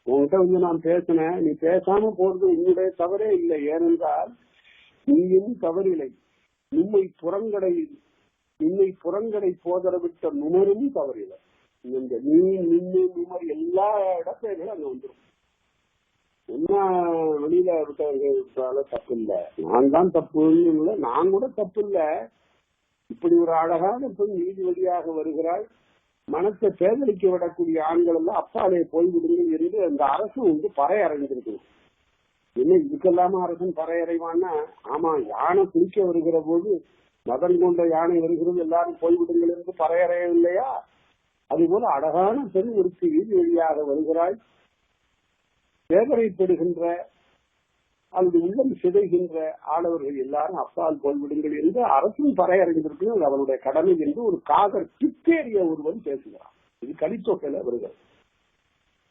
உங்ககிட்ட வந்து நான் பேசினேன், நீ பேசாம போறது உன்னுடைய தவறே இல்லை. ஏனென்றால் நீயும் தவறில்லை. நின்னை புறங்கடை போதரவிட்ட நுமரும் தவறில்லை. இந்த நீ நின்று நுமர் எல்லா இடத்தையும் அங்க வந்துடும். என்ன வெளியில விட்டவர்களால தப்பு இல்லை, நான் தான் தப்புன்னு இல்லை, நான் கூட தப்பு இல்லை. இப்படி ஒரு அழகான பெண் நீதிபதியாக வருகிறாள், மனத்தை பேதலிக்க விடக்கூடிய ஆண்கள் எல்லாம் அப்பாலே போய்விடுங்கள் என்று அந்த அரசு வந்து பறையறைஞ்சிருக்கணும். என்ன இதுக்கெல்லாம அரசன் பறையறைவான்னா, ஆமா யானை குளிக்க வருகிற போது மதம் கொண்ட யானை வருகிறது எல்லாரும் போய்விடுங்கள் என்று பறையறையவில்லையா? அதுபோல அழகான பெண் ஒரு வீதி வழியாக வருகிறாள். வேதனைப்படுகின்ற அல்லது உள்ளம் சிதைகின்ற ஆடவர்கள் எல்லாரும் அப்பால் போய்விடுங்கள் என்று அரசும் பறையறைந்திருக்கு. அவனுடைய கடமை என்று ஒரு காதல் பித்தேறிய ஒருவன் பேசுகிறான். இது கலித்தொகையில வருகிறது.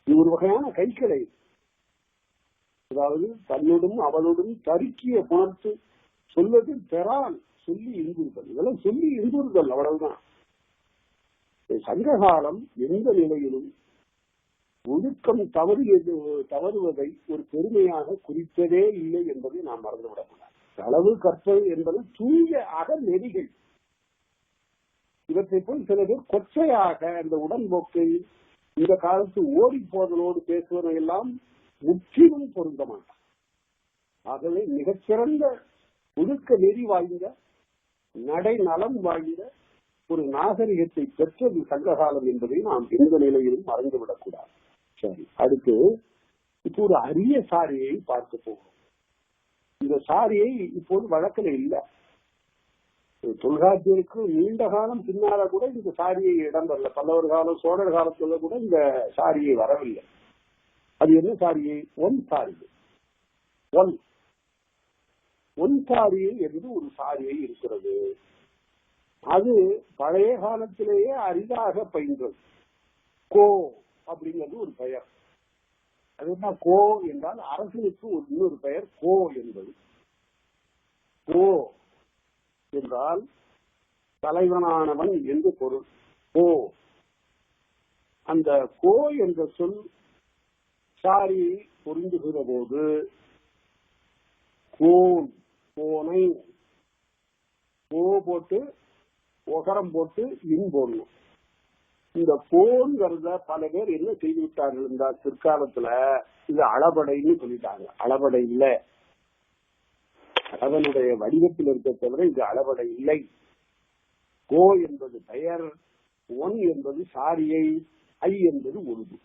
இது ஒரு வகையான கைக்கலை. அதாவது தன்னுடன் அவளுடன் தருக்கிய புணர்த்து சொல்வது பெறான் சொல்லி இன்புறுதல். இதெல்லாம் சொல்லி இன்புறுதல், அவ்வளவுதான். சங்ககாலம் எந்த நிலையிலும் ஒழுக்கம் தவறுவதை ஒரு பெருமையாக குறித்ததே இல்லை என்பதை நாம் மறந்துவிடக்கூடாது. களவு கற்பது என்பது தூய அகநெறிகள். இவற்றை போல் சில பேர் கொச்சையாக அந்த உடன்போக்கை இந்த காலத்து ஓடி போதலோடு பேசுவதையெல்லாம் முற்றிலும் பொருந்த மாட்டார். ஆகவே மிகச்சிறந்த ஒழுக்க நெறி வாய்ந்த நடை நலம் வாய்ந்த ஒரு நாகரிகத்தை பெற்றது சங்ககாலம் என்பதை நாம் எந்த நிலையிலும் மறந்துவிடக்கூடாது. சரி, அடுத்து இப்போ ஒரு அரிய சாரியை பார்க்க போகிறோம். இந்த சாரியை இப்போது வழக்கில் இல்லை. தொல்காப்பியருக்கு நீண்ட காலம் பின்னால கூட இந்த சாரியை இடம்பெறல. பல்லவர் காலம் சோழர் காலத்துல கூட இந்த சாரியை வரவில்லை. அது என்ன சாரியை? ஒன் சாரியை. ஒன் சாரியை என்று ஒரு சாரியை இருக்கிறது. அது பழைய காலத்திலேயே அரிதாக பயின்றது. கோ அப்படிங்கிறது ஒரு பெயர். அது என்ன கோ என்றால் அரசனுக்கு இன்னொரு பெயர் கோ என்பது. கோ என்றால் தலைவனானவன் என்று பொருள். கோ, அந்த கோ என்ற சொல் சாரி பொருந்துகிற போது கோன், கோனை, கோ போட்டு ஒகரம் போட்டு இன் போடணும். இந்த போன்கிறத பல பேர் என்ன செய்து விட்டார்கள் இந்த பிற்காலத்துல, இது அளபடைன்னு சொல்லிட்டாங்க. அளபடை இல்லை, அதனுடைய வடிவத்தில் இருக்க தவிர இது அளபடை இல்லை. கோ என்பது பெயர், ஒன் என்பது சாரியை, ஐ என்பது உருது.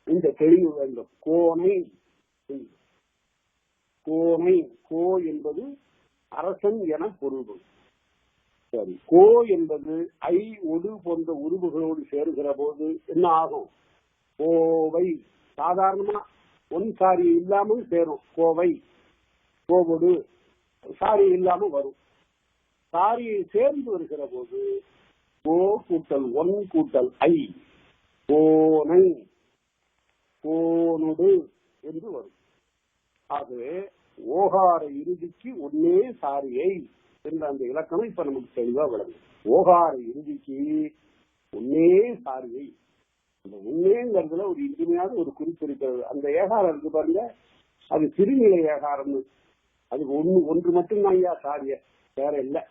இந்த தெளிவு வேண்டும். கோனை, கோனை, கோ என்பது அரசன் என பொருள். சரி, கோ என்பது ஐ ஒடு போன்ற உருவுகளோடு சேருகிற போது என்ன ஆகும்? கோவை. சாதாரணமா ஒன் சாரி இல்லாமல் சேரும். கோவை, கோவொடு சாரி இல்லாம வரும். சாரியை சேர்ந்து வருகிற போது கோ கூட்டல் ஒன் கூட்டல் ஐ, கோனை, கோனொடு என்று வரும். ஆகவே ஓகார இறுதிக்கு ஒன்னே சாரியை என்ற அந்த இலக்கணம் இப்ப நமக்கு தெளிவா விளங்கும். ஓகார இறுதிக்கு ஒன்னே சாரியை. அந்த ஒன்னேங்கிறதுல ஒரு இனிமையான ஒரு குறிப்பு இருக்கிறது. அந்த ஏகாரம் இருக்கு பாருங்க, அது திருநிலை ஏகாரம். அது ஒன்று மட்டும்தான் ஐயா சாரிய, வேற இல்லை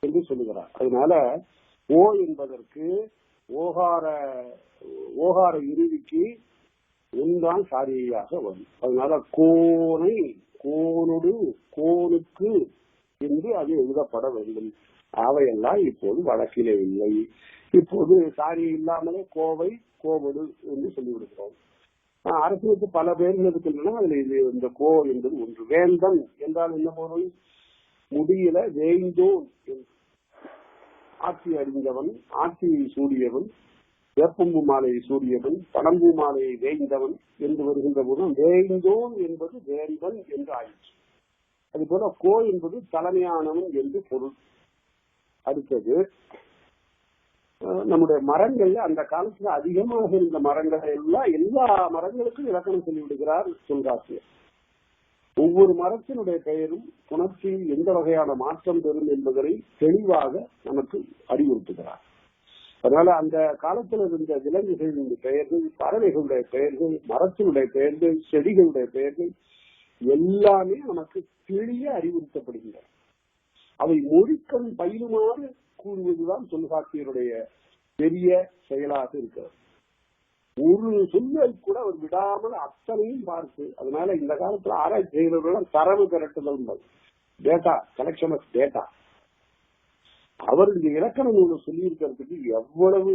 என்று சொல்லுகிறார். அதனால ஓ என்பதற்கு ஓகார இறுதிக்கு ஒன்றான் சாரியாக வரும். அதனால கோனை, கோனொடு, கோனுக்கு என்று அது எழுதப்பட வேண்டும். அவையெல்லாம் இப்போது வழக்கிலே இல்லை. இப்போது சாரி இல்லாமலே கோவை, கோவொடு என்று சொல்லிவிடுகிறோம். அரசுக்கு பல பேர்கள் இருக்கின்றன. அதுல இது இந்த கோ என்பது ஒன்று. வேந்தன் என்றால் என்ன பொருள்? முடியல வேந்தோன், ஆட்சி அறிந்தவன், ஆட்சியை சூடியவன், வேப்பம்பூ மாலையை சூடியவன், பணம்பூ மாலையை வேய்ந்தவன் என்று வருகின்ற போது வேய்ந்தோன் என்பது வேந்தன் என்று ஆயிற்று. அதுபோல கோ என்பது தலைமையானவன் என்று பொருள். அடுத்தது நம்முடைய மரங்கள்ல அந்த காலத்துல அதிகமாக இருந்த மரங்களை எல்லாம் எல்லா மரங்களுக்கும் இலக்கணம் சொல்லிவிடுகிறார் தொல்காப்பியர். ஒவ்வொரு மரத்தினுடைய பெயரும் புணர்ச்சியில் எந்த வகையான மாற்றம் பெறும் என்பதை தெளிவாக நமக்கு அறிவுறுத்துகிறார். அதனால அந்த காலத்துல இருந்த விலங்குகளின் பெயர்கள், பறவைகளுடைய பெயர்கள், மரத்தினுடைய பெயர்கள், செடிகளுடைய பெயர்கள் எல்லாமே நமக்கு தெளிய அறிவுறுத்தப்படுகின்றன. அவை மொழிக்கண் பயிலுமாறு கூறுவதுதான் தொல்காப்பியருடைய பெரிய செயலாக இருக்கிறது. ஒரு சொல்லை கூட அவர் விடாமல் அத்தனையும் பார்த்து, அதனால இந்த காலத்துல ஆராய்ச்சி செய்கிறவர்கள் தரவு திரட்டுதல், டேட்டா கலெக்ஷன் ஆஃப் டேட்டா. அவர் இந்த இலக்கண நூலை சொல்லி இருக்கிறதுக்கு எவ்வளவு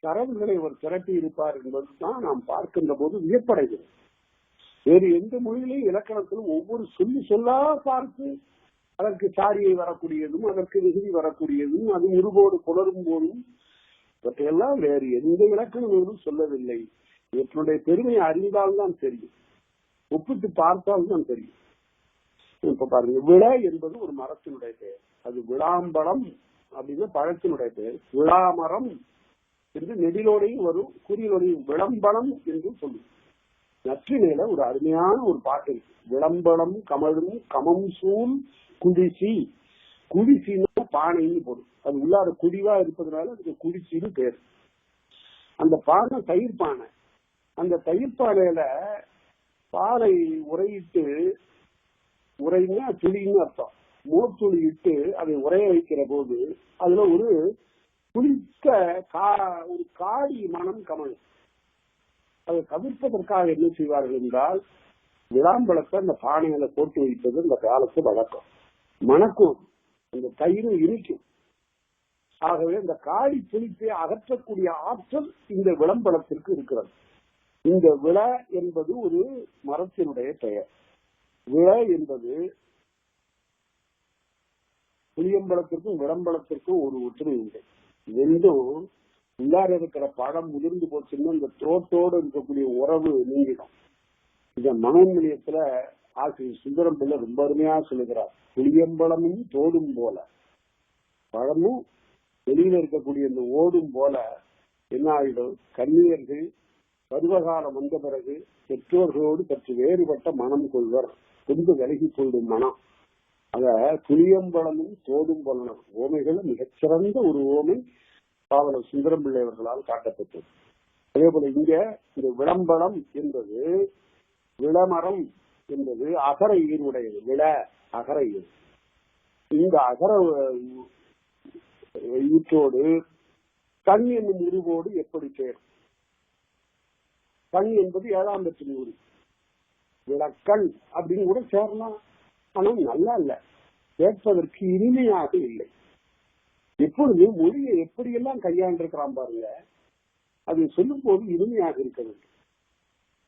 தரவுகளை அவர் திரட்டி இருப்பார் என்பதுதான் நாம் பார்க்கின்ற போது வியப்படைகிறது. வேறு எந்த மொழியிலையும் இலக்கணத்திலும் ஒவ்வொரு சொல்லா பார்த்து அதற்கு சாரியை வரக்கூடியதும், அதற்கு விகுதி வரக்கூடியதும், அது முருகோடு புலரும் போதும் இவற்றையெல்லாம் வேறு எந்த இலக்கண நூலும் சொல்லவில்லை. இவற்றுடைய பெருமையை அறிந்தால்தான் தெரியும், ஒப்பிட்டு பார்த்தால்தான் தெரியும். இப்ப பாருங்க, விள என்பது ஒரு மரத்தினுடைய பெயர். அது விளாம்பழம் அப்படின்னு பழத்தினுடைய பெயர். விளாமரம் என்று நெடிலோடையும் வரும், குறியிலோடையும் விளம்பழம் என்று சொல்லும். நற்றினையில ஒரு அருமையான ஒரு பாட்டு இருக்கு. விளம்பழம் கமழும் கமம் சூழ் குடிசி. குடிசின்னா பானைன்னு போடும். அது உள்ளார குடிவா இருப்பதனால அதுக்கு குடிசின்னு பேர். அந்த பானை தயிர் பானை. அந்த தயிர் பானையில பாலை உரையிட்டு, உரைன்னா துளின்னு அர்த்தம், மோத்துளி இட்டு அதை உரைய வைக்கிற போது அதுல ஒரு குளித்த ஒரு காடி மனம் கமழும். அதை தவிர்ப்பதற்காக என்ன செய்வார்கள் என்றால், விளாம்பழத்தை அந்த பானையில போட்டு வைப்பது இந்த காலத்து வழக்கம். மணக்கும், அந்த தயிர் இனிக்கும். ஆகவே இந்த காடி புளிப்பை அகற்றக்கூடிய ஆற்றல் இந்த விளம்பழத்திற்கு இருக்கிறது. இந்த விள என்பது ஒரு மரத்தினுடைய பெயர். விள என்பது புளியம்பழத்திற்கும் விளம்பழத்திற்கும் ஒரு ஒற்றுமை உண்டு. ரெண்டும் உள்ளார இருக்கிற பழம் முதிர்ந்து போச்சுன்னா இந்த தோட்டோடு இருக்கக்கூடிய உறவு நீங்கிடும். இந்த மனோன்மணியத்துல ஆசிரியர் சுந்தரம் பிள்ளை ரொம்ப அருமையா சொல்லுகிறார். புளியம்பழமும் தோடும் போல, பழமும் வெளியில இருக்கக்கூடிய இந்த ஓடும் போல என்ன ஆகிடும், கன்னியர்கள் பருவகாலம் வந்த பிறகு பெற்றோர்களோடு சற்று வேறுபட்ட மனம் கொள்வர், கொஞ்சம் விலகி கொள்ளும் மனம். அத புளியம்பழமும் தோடும் போல ஓமைகள் மிகச்சிறந்த ஒரு ஓமை பாவலர் சுந்தரம் பிள்ளை அவர்களால் காட்டப்பட்டது. அதே போல இங்க இந்த விளம்பழம் என்பது, விளமரம் என்பது அகர ஈருடையது. விள அகர ஈர். இந்த அகர ஈற்றோடு கண் என்னும் உருவோடு எப்படி சேரும்? கண் என்பது 7ஆம் வெற்றின் உரு. விளக்கண் அப்படின்னு கூட சேரலாம். ஆனால் நல்லா இல்ல, கேட்பதற்கு இனிமையாக இல்லை. எப்பொழுது மொழியை எப்படியெல்லாம் கையாண்டிருக்கிறான் பாருங்க. அது சொல்லும் போது இனிமையாக இருக்க வேண்டும்.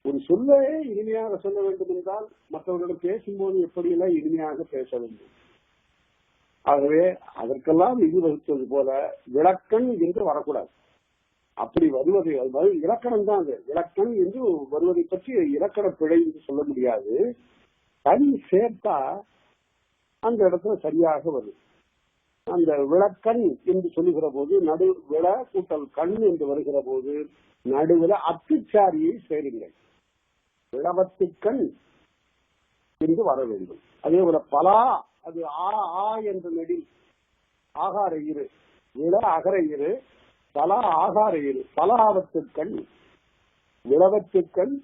ஒரு சொல்லே இனிமையாக சொல்ல வேண்டும் என்றால் மற்றவர்களிடம் பேசும்போது எப்படியெல்லாம் இனிமையாக பேச வேண்டும். ஆகவே அதற்கெல்லாம் இது வகுத்தது போல விளக்கண் என்று வரக்கூடாது. அப்படி வருவதை இலக்கணம் தான். அது இலக்கணம் என்று வருவதை பற்றி இலக்கண பிழை என்று சொல்ல முடியாது. தனி சேர்த்தா அந்த இடத்துல சரியாக வரும். அந்த விளக்கண் என்று சொல்லுகிற போது நடு விள கூட்டல் கண் என்று வருகிற போது நடுவில் அத்துச்சாரியை சேருங்கள். விளவத்துக்கண் என்று வர வேண்டும். அதே போல பலா, அது ஆ என்ற நெடில் ஆகார இரு, விள அகர இரு, பலா ஆகார இரு, பலாவத்துக்கண், விளவத்துக்கண்,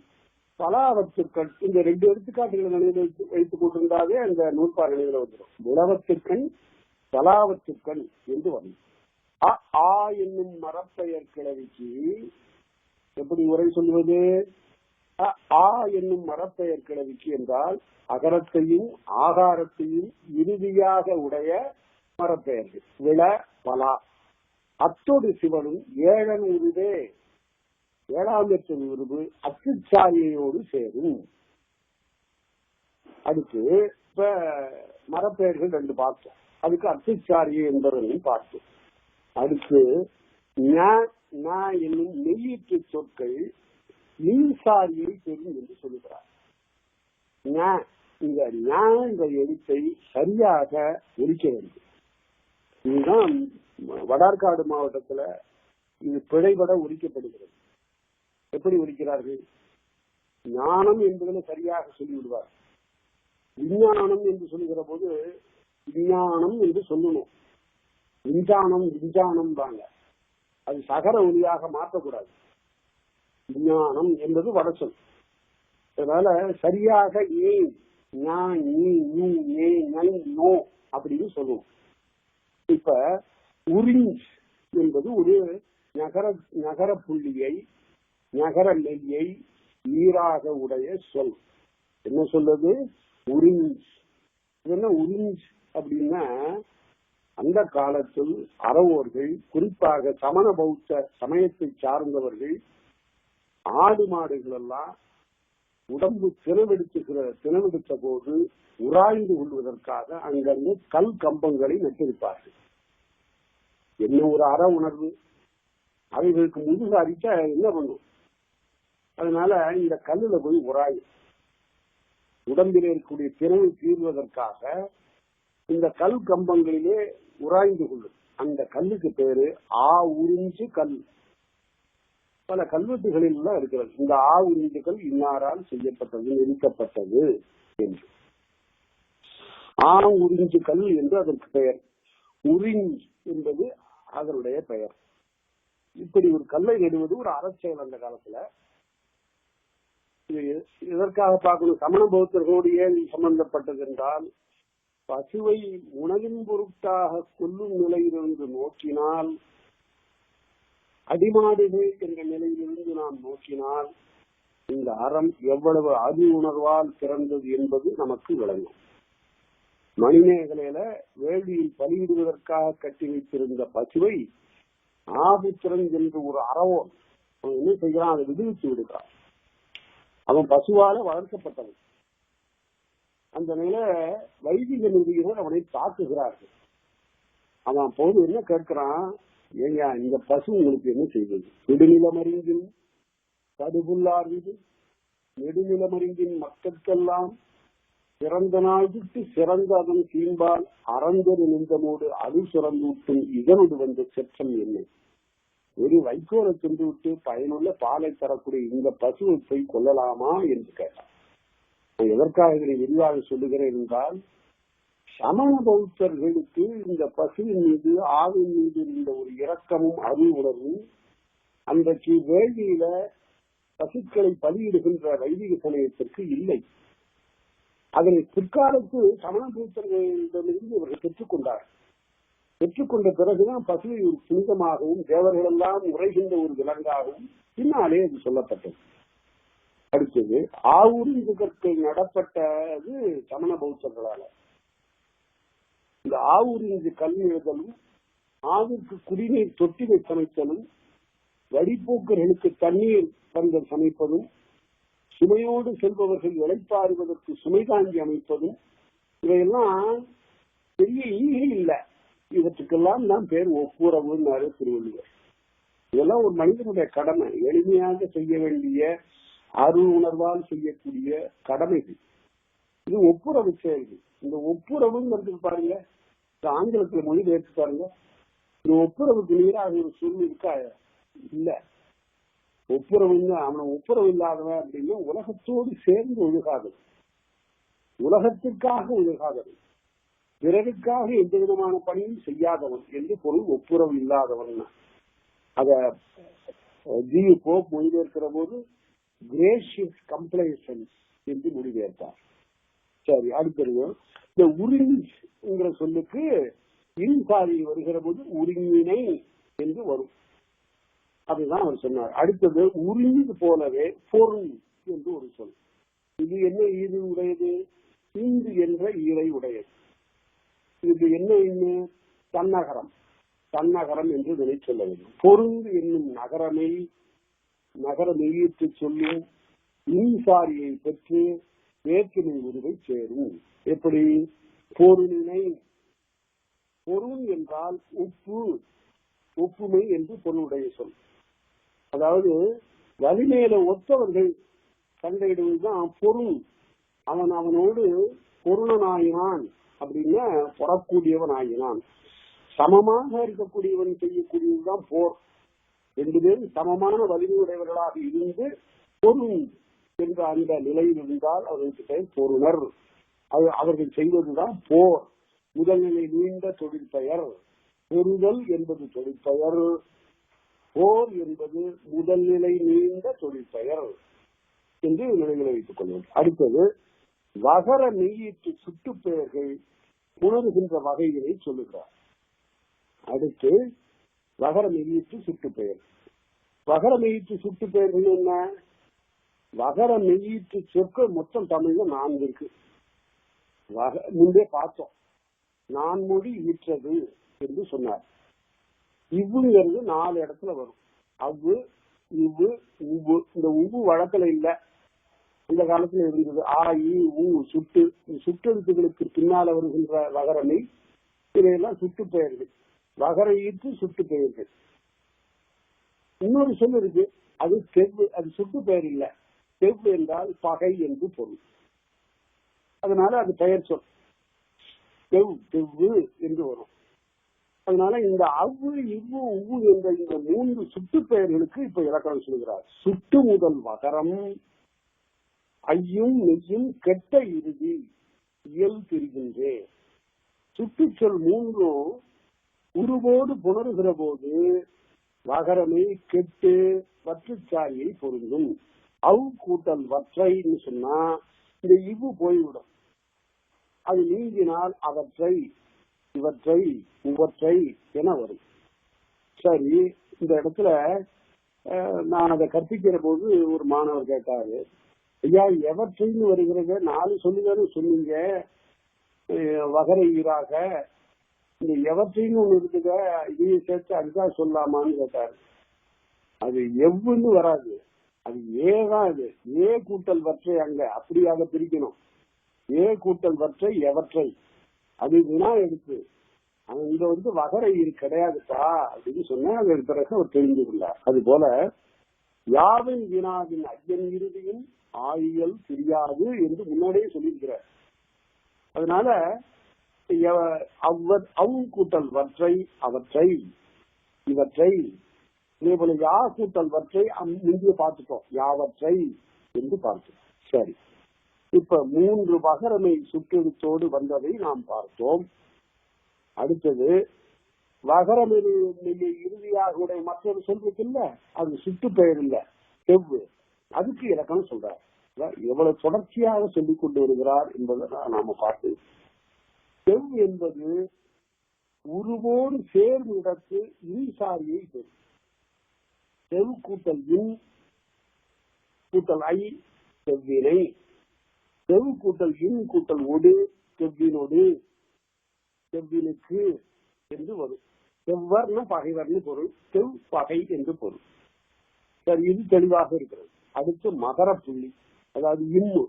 பலாவத்துக்கண். இந்த 2 எடுத்துக்காட்டுகளை நினைவில் வைத்துக் கொண்டிருந்தாலே அந்த நூற்பார் நினைவில் வந்துடும். விளவத்துக்கண் பலாவத்துக்கண் என்று வரும். ஆ என்னும் மரப்பெயர் கிளவிக்கு எப்படி உரை சொல்வது? ஆ என்னும் மரப்பெயர் கிளவிக்கு என்றால் அகரத்தையும் ஆகாரத்தையும் இறுதியாக உடைய மரப்பெயர்கள். விள பலா. அத்தோடு சிவனும் ஏழன் உருவே, 7ஆம் வெற்றின் உருவு அத்துச்சாரியோடு சேரும். அடுத்து இப்ப மரப்பெயர்கள் 2 பார்த்தோம். அதுக்கு அத்துச்சாரியை என்பதையும் பார்த்தோம். அடுத்து என்னும் மெய்யீட்டு சொற்கள் நீசாரியை பெறும் என்று சொல்லுகிறார். இந்த என்ற எழுத்தை சரியாக ஒலிக்க வேண்டும். இதுதான் வடார்காடு மாவட்டத்துல இது பிழைபட ஒலிக்கப்படுகிறது. எப்படி ஒலிக்கிறார்கள்? ஞானம் என்பதில் சரியாக சொல்லிவிடுவார். விஞ்ஞானம் என்று சொல்லுகிற போது விஞ்ஞானம் என்று சொல்லணும். விஞ்ஞானம் விஞ்ஞானம் தாங்க. அது சகர ஒலியாக மாற்றக்கூடாது. விஞ்ஞானம் என்பது வடசொல். அதனால சரியாக ஏ நோ அப்படின்னு சொல்லுவோம். இப்ப உறிஞ்ச் என்பது ஒரு நகர புள்ளியை நகர மெய்யை ஈராக உடைய சொல். என்ன சொல்லுது? உறிஞ்ச். என்ன உறிஞ்ச் அப்படின்னா, அந்த காலத்தில் அறவோர்கள், குறிப்பாக சமண பௌத்த சமயத்தை சார்ந்தவர்கள், ஆடு மாடுகள் எல்லாம் உடம்பு தினவெடுத்த போது உராய்ந்து கொள்வதற்காக அங்கிருந்து கல் கம்பங்களை நட்டிருப்பார்கள். என்ன ஒரு அற உணர்வு! அவைகளுக்கு முதுகு அடிச்சா என்ன பண்ணும்? அதனால இந்த கல்லுல போய் உராயும். உடம்பில் இருக்கக்கூடிய திறமை தீர்வதற்காக இந்த கல் கம்பங்களிலே உராய்ந்து கொள்ளும். அந்த கல்லுக்கு பேரு உறிஞ்சு கல். பல கல்வெட்டுகளில் எல்லாம் இருக்கிறது. இந்த உறிஞ்சுகள் இன்னாரால் செய்யப்பட்டது, நிறுத்தப்பட்டது என்று. உறிஞ்சு கல் என்று அதற்கு பெயர். உறிஞ்ச் என்பது அதனுடைய பெயர். இப்படி ஒரு கல்லை நடுவது ஒரு அறச்செயல் அந்த காலத்துல. இதற்காக பார்க்கணும், சமண பௌத்தர்களோடு ஏன் சம்பந்தப்பட்டது என்றால், பசுவை உணவின் பொருட்டாக கொல்லும் நிலையிலிருந்து நோக்கினால், அடிமாடுகள் என்ற நிலையிலிருந்து நாம் நோக்கினால், இந்த அறம் எவ்வளவு அறிவு உணர்வால் பிறந்தது என்பது நமக்கு விளங்கும். மணிமேகலையில வேள்வியில் பலியிடுவதற்காக கட்டி வைத்திருந்த பசுவை ஆபுத்திரன் என்று ஒரு அறவோன் அவன் என்ன செய்கிறான்? அதை விடுவித்து விடுகிறான். அவன் பசுவால வளர்க்கப்பட்டவன். அந்த நிலை வைதிக நிதியினர் அவனை தாக்குகிறார்கள். அவன் போது என்ன கேட்கிறான்? ஏங்க, இந்த பசு உங்களுக்கு என்ன செய்வது? நெடுநிலமறிந்தின் கடுபுல்லார்ந்து நெடுநிலமறிந்தின் மக்களுக்கெல்லாம் சிறந்த நாள் விட்டு சிறந்த அதன் தீம்பால் அறந்தொரு நின்றமோடு அது சுரந்தூட்டும் இதனோடு வந்த செற்றம் என்ன? ஒரு வைக்கோலை தின்று விட்டு பயனுள்ள பாலை தரக்கூடிய இந்த பசுவை போய் கொள்ளலாமா என்று கேட்டான். எதற்காக இதனை விரிவாக சொல்லுகிறேன் என்றால், சமண பௌத்தர்களுக்கு இந்த பசுவின் மீது ஆவின் மீது இருந்த ஒரு இரக்கமும் அறிவு உணர்வும் அன்றைக்கு வேள்வியில பசுக்களை பலியிடுகின்ற வைதிக சமயத்திற்கு இல்லை. அதனை பிற்காலத்து சமண பௌத்தர்களிடமிருந்து இவர்கள் பெற்றுக்கொண்டார்கள். பெற்றுக்கொண்ட பிறகுதான் பசுவை ஒரு புனிதமாகவும் தேவர்கள் எல்லாம் உரைகின்ற ஒரு விலங்காகவும் பின்னாலே அது சொல்லப்பட்டது. அடுத்தது ஆவுரிஞ்சு கற்கள் நடப்பட்டது சமண பௌத்தர்களால. இந்த ஆவுரிஞ்சு கல் எழுதலும், ஆவிற்கு குடிநீர் தொட்டிலை சமைத்தலும், வழிபோக்கர்களுக்கு தண்ணீர் பந்தல் சமைப்பதும், சுமையோடு செல்பவர்கள் இளைப்பாறுவதற்கு சுமை தாங்கி அமைப்பதும், இவையெல்லாம் பெரிய ஈகை இல்லை. இவற்றுக்கெல்லாம் தான் பேர் ஒப்புரவுன்னாரு திருவள்ளுவர். இதெல்லாம் ஒரு மனிதனுடைய கடமை, எளிமையாக செய்ய வேண்டிய அருள் உணர்வால் செய்யக்கூடிய கடமைகள். இது ஒப்புரவு செயல்கள். இந்த ஒப்புரவுங்கிறது பாருங்க, ஆங்கிலத்தில் மொழி எடுத்து பாருங்க. இந்த ஒப்புரவுக்கு நீராக ஒரு சொல் இருக்கா? இல்ல. ஒப்புரவுங்க, அவனை ஒப்புரவு இல்லாதவன் அப்படின்னா உலகத்தோடு சேர்ந்து ஒழுகாதது, உலகத்திற்காக ஒழுகாதது, பிறருக்காக எந்த விதமான பணியும் செய்யாதவன் என்று பொருள். ஒப்புரவு இல்லாதவன் அத ஜியு போப் மொழிபெயர்க்கிற போது கிரேஷியஸ் கம்ப்ளைசன்ஸ் என்று மொழிபெயர்த்தார். சரி, அடுத்தது இந்த உறிஞ்சுங்கிற சொல்லுக்கு இன்சாரி வருகிற போது உரிஞ்சினை என்று வரும். அதுதான் அவர் சொன்னார். அடுத்தது உறிஞ்சு போலவே பொருள் என்று ஒரு சொல். இது என்ன ஈடு உடையது? இந்து என்ற ஈரை உடையது. இது என்ன இன்னும் தன்னகரம், தன்னகரம் என்று நினை சொல்ல வேண்டும். பொருள் என்னும் நகரமை நகர மெய்யிட்டு சொல்லும் இன்சாரியை பெற்று வேற்றுமை உருவை சேரும். எப்படி? பொருளினை, பொருள் என்றால் உப்பு, ஒப்புமை என்று பொருளுடைய சொல். அதாவது வலிமையில ஒத்தவர்கள் சண்டையிடுவதுதான் பொருள். அவனோடு பொருளனாயினான் அப்படின்னா பொறக்கூடியவன் ஆகினான். சமமாக இருக்கக்கூடியவன் செய்யக்கூடியதுதான் போர். ரெண்டு பேரும் சமமான வலிமையுடையவர்களாக இருந்து பொருள் என்ற அந்த நிலையில் இருந்தால் அவர்களுக்கு பெயர் பொருளர். அவர்கள் செய்வதுதான் போர். முதல்நிலை நீண்ட தொழிற்பெயர். பொருதல் என்பது தொழிற்பெயர். போர் என்பது முதல் நிலை நீண்ட தொழிற்பெயர் என்று நினைவில் வைத்துக் கொள்வோம். அடுத்தது வகர மெய்யீட்டு சுட்டுப்பெயர்கள் உணர்கின்ற வகைகளை சொல்லுகிறார். அடுத்து வகர மெய்யீட்டு சுட்டுப்பெயர். வகர மெய்யீட்டு சுட்டுப்பெயர்கள் என்ன? வகர மெய்யீட்டு சொற்கள் மொத்தம் தமிழ்ல 4 இருக்கு. முன்பே பார்த்தோம். நான்மொழி ஈற்றது என்று சொன்னார். இவ்வுங்கிறது 4 இடத்துல வரும். அவ்வு, இவ்வு, உவ்வு. இந்த உவ்வு வழக்கில் இல்ல, இந்த காலத்துல இருந்தது. ஆ, இ, உ, சுட்டு, சுட்டெழுத்துகளுக்கு பின்னால வருகின்ற வகரமை, இதையெல்லாம் சுட்டு பெயர்கள். வகர ஈற்று சுட்டு பெயர்கள். இன்னொரு சொல் இருக்கு, அது செவ்வு. அது சுட்டு பெயர் இல்ல. செவ்வு என்றால் பகை என்று பொருள். அதனால அது பெயர் சொல். செவ்வு என்று வரும். அதனால இந்த அவ்வு, இவ்வு, உவ்வு என்ற இந்த 3 சுட்டு பெயர்களுக்கு இப்ப இலக்கணம் சொல்கிறார். சுட்டு முதல் வகரம், ஐயும் மெய்யும் கெட்ட இறுதி இயல் பிரிகின்றே. சுட்டுச்சொல் 3ம் உருவோடு புணருகிற போது வகரமே கெட்டு வற்றுச்சாரியை பொருந்தும். அவ் கூட்டல் வற்றைன்னு சொன்னா இந்த இவ்வு போய்விடும். அது நீங்கினால் அவற்றை, இவற்றை, உவற்றை என வரும். சரி, இந்த இடத்துல நான் அதை கற்பிக்கிற போது ஒரு மாணவர் கேட்டாரு, ஐயா எவற்றைன்னு வருகிறது 4 சொல்லுதானே சொன்னீங்க வகர ஈராக, இந்த எவற்றைன்னு ஒண்ணு இருக்குத, இதையும் சேர்த்து அதுக்காக சொல்லாமான்னு கேட்டாரு. அது எவ்வுன்னு வராது, அது ஏதான். அது ஏ கூட்டல் வற்றை, அங்க அப்படியாக பிரிக்கணும். ஏ கூட்டல் வற்றை எவற்றை, அது வினா எடுத்து. இங்க வகர ஈர் கிடையாதுப்பா அப்படின்னு சொன்னா அதற்கு பிறகு அவர் தெரிந்து கொண்டார். அது போல யாவின் வினாவின் ஐயன் இறுதியும் ஆயியல் தெரியாது என்று முன்னாடியே சொல்லியிருக்கிறார். அதனால அவ் கூட்டல் வற்றை, அவற்றை, இவற்றை, இதே போல யா கூட்டல் வற்றை முந்தைய பார்த்துட்டோம், யாவற்றை என்று பார்த்தோம். சரி, இப்ப 3 வகரமை சுற்றெழுத்தோடு வந்ததை நாம் பார்த்தோம். அடுத்தது வகரமெய்யை இறுதியாக உடைய மற்றொரு சொல்றதுக்கு இல்ல, அது சுட்டு பெயர் இல்ல, செவ்வு. அதுக்கு இலக்கணம் சொல்றார். எவ்வளவு தொடர்ச்சியாக சொல்லிக் கொண்டு வருகிறார் என்பதை நாம பார்த்து, செவ் என்பது உருவோடு சேர்ந்த இடத்து இன்சாரியை பெறும். செவ் கூட்டல் இன் கூட்டல் ஐ செவ்வினை, செவ் கூட்டல் இன் கூட்டல் ஒடு செவ்வினோடு, செவ்வினுக்கு என்று வரும். செவ்வர்னு பகைவர்னு பொருள், செவ் பகை என்று பொருள். சரி, இது தெளிவாக இருக்கிறது. அடுத்து மகர புள்ளி, அதாவது இம்மு.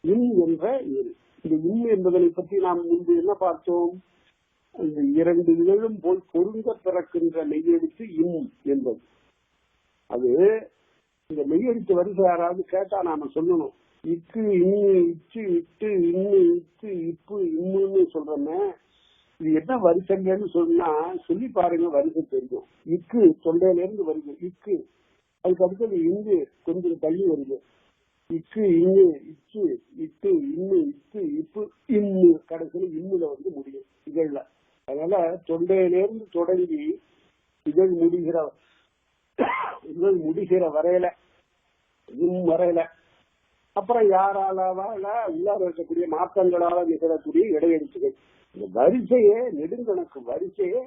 இம் என்ற இரு. இந்த இம் என்பதனை பற்றி நாம் முன்பு என்ன பார்த்தோம்? இந்த 2 இதழும் போல் பொருந்த பிறக்கின்ற மெய்யெழுத்து இம் என்பது. அது இந்த மெய்யெழுத்து வரிசை யாராவது கேட்டா நாம சொல்லணும். இக்கு, இன்னு, இச்சு, இட்டு, இன்னு, இத்து, இப்பு, இம்முன்னு சொல்றோமே, இது என்ன வரிசைன்னு சொன்னா சொல்லி பாருங்க, வரிசை தெரியும். இக்கு தொண்டையில இருந்து வருது, இக்கு. அதுக்கு அடுத்தது இங்கு கொஞ்சம் தள்ளி வருது, இக்கு, இன்னு, இச்சு, இட்டு, இன்னு, இத்து, இப்பு, இன்னு. கடைசியில இன்னுல முடியும் இதழ்ல. அதனால தொண்டையிலிருந்து தொடங்கி இதழ் முடிகிற வரையில, இம் வரையில, அப்புறம் யாரால உள்ளார இருக்கக்கூடிய மாற்றங்களால நிகழக்கூடிய இடையெழுத்துகள். இந்த வரிசையே, நெடுங்கணக்கு வரிசையே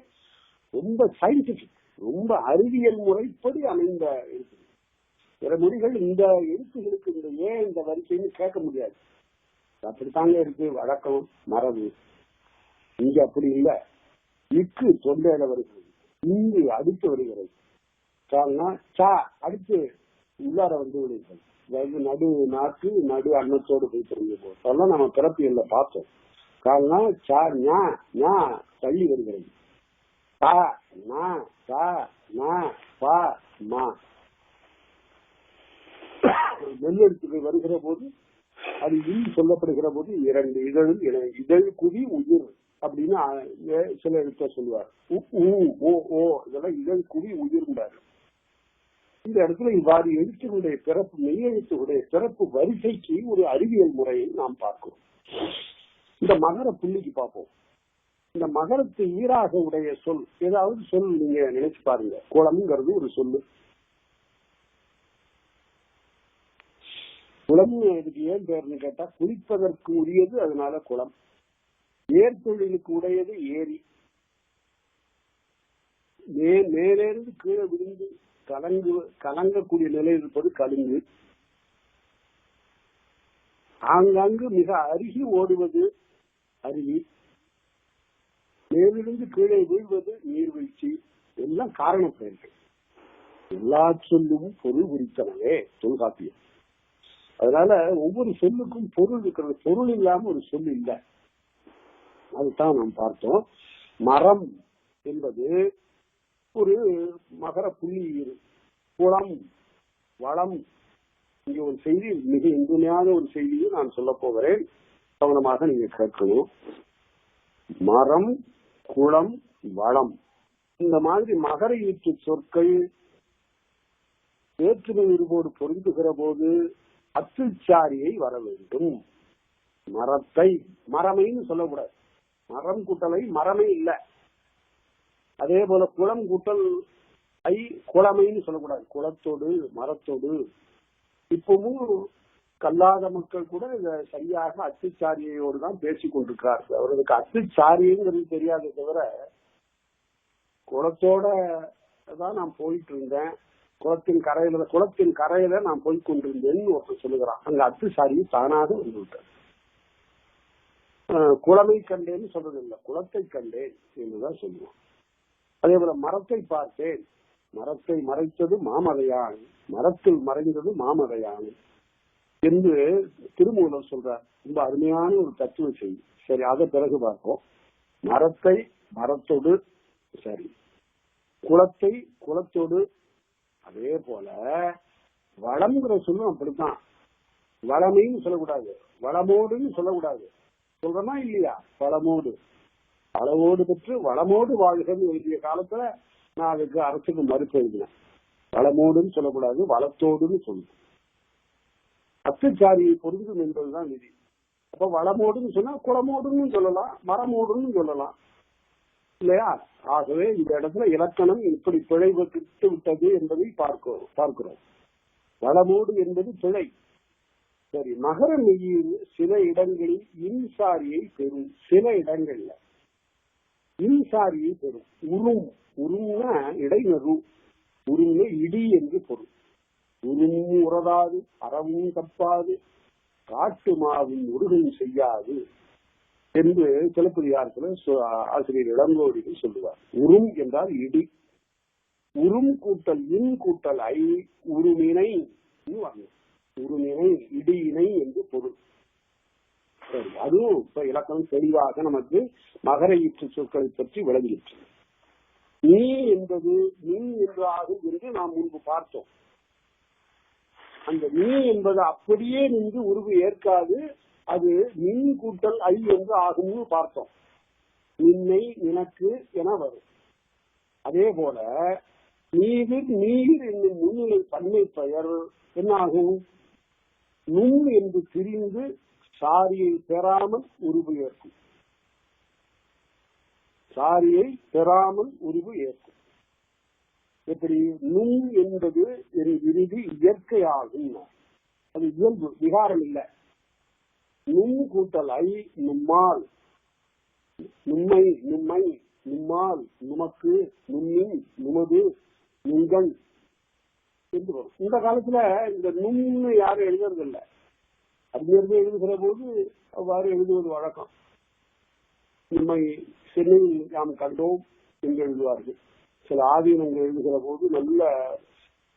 ரொம்ப சயின்டிபிக், ரொம்ப அறிவியல் முறைப்படி அமைந்த எழுத்து. பிற மொழிகள் இந்த எழுத்துகளுக்கு இந்த ஏன் இந்த வரிசைன்னு கேட்க முடியாது. அப்படித்தாங்க இருக்கு வழக்கம், மரபு. இங்க அப்படி இல்ல. இக்கு தொண்டையில வருகிறது, இங்கு அடுத்து வருகிறது, அடுத்து உள்ளார விடுகிறது. அதாவது நடு நாக்கு, நடு அன்னத்தோடு போய் தெரிஞ்சு போகும். அதெல்லாம் நம்ம பிறப்பியல்ல பார்த்தோம். கால்னா சா ஞா ஞா தள்ளி வருகிறது. பா நா பா நா பா மா. வெள்ளெழுத்துக்கள் வருகிற போது, அது இல் சொல்லப்படுகிற போது 2 இதழும் இதழ் குவி உயிர் அப்படின்னு சில எழுத்த சொல்லுவார். இதெல்லாம் இதழ் குவி உயிர்ந்தாரு. இந்த இடத்துல இவ்வாறு எழுத்துடைய பிறப்பு, மெய்யெழுத்துடைய பிறப்பு வரிசைக்கு ஒரு அறிவியல் முறையை நாம் பார்க்கிறோம். இந்த மகர புள்ளிக்கு பார்ப்போம். இந்த மகரத்து ஈராக உடைய சொல் ஏதாவது சொல் நீங்க நினைச்சு பாருங்க. குளம்ங்கிறது ஒரு சொல்லு. குளம் இதுக்கு ஏன் பேர்னு கேட்டா குளிப்பதற்கு உரியது, அதனால குளம். ஏர்தொழிலுக்கு உடையது ஏரி. மேலிருந்து கீழே விழுந்து கலங்கக்கூடிய நிலையில் இருப்பது கலுங்கு. ஆங்காங்கு மிக அருகி ஓடுவது அருவி. மேலிருந்து கீழே வீழ்வது நீர்வீழ்ச்சி. எல்லாம் காரண பெயர்கள். எல்லா சொல்லும் பொருள் குறித்தனவே தொல்காப்பியம். அதனால ஒவ்வொரு சொல்லுக்கும் பொருள் இருக்கிறது. பொருள் இல்லாம ஒரு சொல் இல்லை. அதுதான் நாம் பார்த்தோம். மரம் என்பது ஒரு மகர புள்ளி. குளம், வளம். இங்க ஒரு செய்தி, மிக இன்றுமையான ஒரு செய்தியை நான் சொல்ல போகிறேன். கவனமாக நீங்க கேட்கணும். மரம், குளம், வளம், இந்த மாதிரி மகர ஈற்று சொற்கள் வேற்றுமை உருவோடு பொருந்துகிற போது அத்துச்சாரியை வர வேண்டும். மரத்தை மரமைன்னு சொல்லக்கூடாது. மரம் கூட்டலை மரமே இல்ல. அதே போல குளம் கூட்டல் ஐ குளமைன்னு சொல்லக்கூடாது. குளத்தோடு மரத்தோடு. இப்பவும் கல்லாத மக்கள் கூட இத சரியாக அத்துச்சாரியோடு தான் பேசிக் கொண்டிருக்கிறார்கள். அவர்களுக்கு அத்துச்சாரிங்கிறது தெரியாத தவிர குளத்தோட தான் நான் போயிட்டு இருந்தேன், குளத்தின் கரையில நான் போய் கொண்டிருந்தேன்னு ஒருத்தர் சொல்லுகிறான். அங்க அத்துச்சாரி தானாக வந்து விட்டார். குளமை கண்டேன்னு சொல்றது இல்லை, குளத்தை கண்டேன் என்றுதான் சொல்லுவோம். அதே போல மரத்தை பார்த்தேன். மரத்தை மறைத்தது மாமதையான், மரத்தில் மறைந்தது மாமதையான் என்று திருமூலர் சொல்றார். ரொம்ப அருமையான ஒரு தத்துவ செய்தி. சரி, அதை பிறகு பார்ப்போம். மரத்தை மரத்தோடு, சரி, குளத்தை குளத்தோடு. அதே போல வளம்ங்கிற சொல்லும் அப்படித்தான். வளமைன்னு சொல்லக்கூடாது, வளமோடுன்னு சொல்லக்கூடாது. சொல்றமா இல்லையா? வளமோடு, அளவோடு பெற்று வளமோடு வாழ்கன்னு எழுதிய காலத்துல நான் அதுக்கு அரசுக்கு மறுப்பு எழுதினேன். வளமோடுன்னு சொல்லக்கூடாது, வளத்தோடுன்னு சொல்லணும். அத்துச்சாரியை பொருந்தும் என்பதுதான் விதி. அப்ப வளமோடுன்னு சொன்னா குளமோடுன்னு சொல்லலாம், மரமோடுன்னு சொல்லலாம் இல்லையா? ஆகவே இந்த இடத்துல இலக்கணம் இப்படி பிழைவிட்டு விட்டது என்பதை பார்க்கிறோம். வளமோடு என்பது பிழை. சரி, மகர மெய்யில் சில இடங்களில் இன்சாரியை பெறும், சில இடங்கள்ல இன்சாரியை பெறும். உரும்னா இடைநறு, உரும்னா இடி என்று பொருள். உரும் உறதாது, அறவும் தப்பாது, காட்டு மாவின் உருகன் செய்யாது என்று சிலப்பதிகாரத்துல ஆசிரியர் இளங்கோடிகள் சொல்லுவார். உரும் என்றால் இடி. உரும் கூட்டல் இன் கூட்டல் ஐ உருமினை, உருமினை இடியினை என்று பொருள். சரி, அதுவும் இப்ப இலக்கணம் தெளிவாக நமக்கு மகர ஈற்று சொற்களை பற்றி விளங்கிற்று. நீ என்பது மின் என்று ஆகும் என்று நாம் முன்பு பார்த்தோம். அந்த நீ என்பது அப்படியே நின்று உருவு ஏற்காது, அது மின் கூட்டல் ஐ என்று ஆகும்னு பார்த்தோம். நின்னை நினக்கு என வரும். அதே போல நீர் நீர் என்னும் முன்னிலை பன்மை பெயர் என்ன ஆகும்? நுண் என்று திரிந்து சாரியை பெறாமல் உருவு ஏற்கும். சாரியை பெறாமல் உருவு ஏற்கும். எப்படி? நுண் என்பது என் இறுதி இயற்கையாகும். அது இயல்பு, விகாரம் இல்லை. நுண் கூட்டல் ஐ நும்மால், நும்மை நும்மை, நும்மால் நுமக்கு, நும்மின் நுமது, நுங்கன் என்று வரும். இந்த காலத்துல இந்த நும்னு யாரும் எழுதுறது இல்லை. அறிஞர்கள் எழுதுகிற போது அவ்வாறு எழுதுவது வழக்கம். நம்மை சென்னையில் நாம் கண்டோம் என்று எழுதுவார்கள். சில ஆதீனங்கள் எழுதுகிற போது நல்ல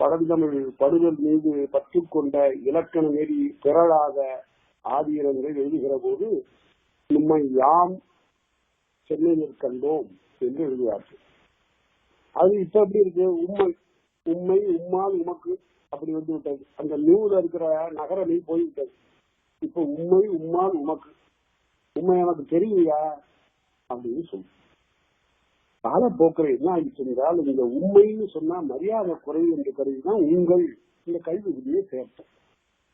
பழந்தமிழ் படுதல் மீது பற்று கொண்ட இலக்கண நெறி பிறழாத ஆதீனங்கள் எழுதுகிற போது நம்மை யாம் சென்னையில் கண்டோம் என்று எழுதுவார்கள். அது இப்ப எப்படி இருக்கு? உண்மை, உண்மை, உம்மால், உமக்கு அப்படி வந்து விட்டது. அந்த நூல இருக்கிற நகரமே போய்விட்டது. இப்ப உண்மை, உம்மால், உமக்கு. உண்மை எனக்கு தெரியலையா அப்படின்னு சொல்லு. காலப்போக்கில் என்ன ஆகிட்டு என்றால், இந்த உண்மைன்னு சொன்னா மரியாதை குறைவு என்று கருதிதான் உங்கள் இந்த கல்வி விதியை சேர்த்தோம்.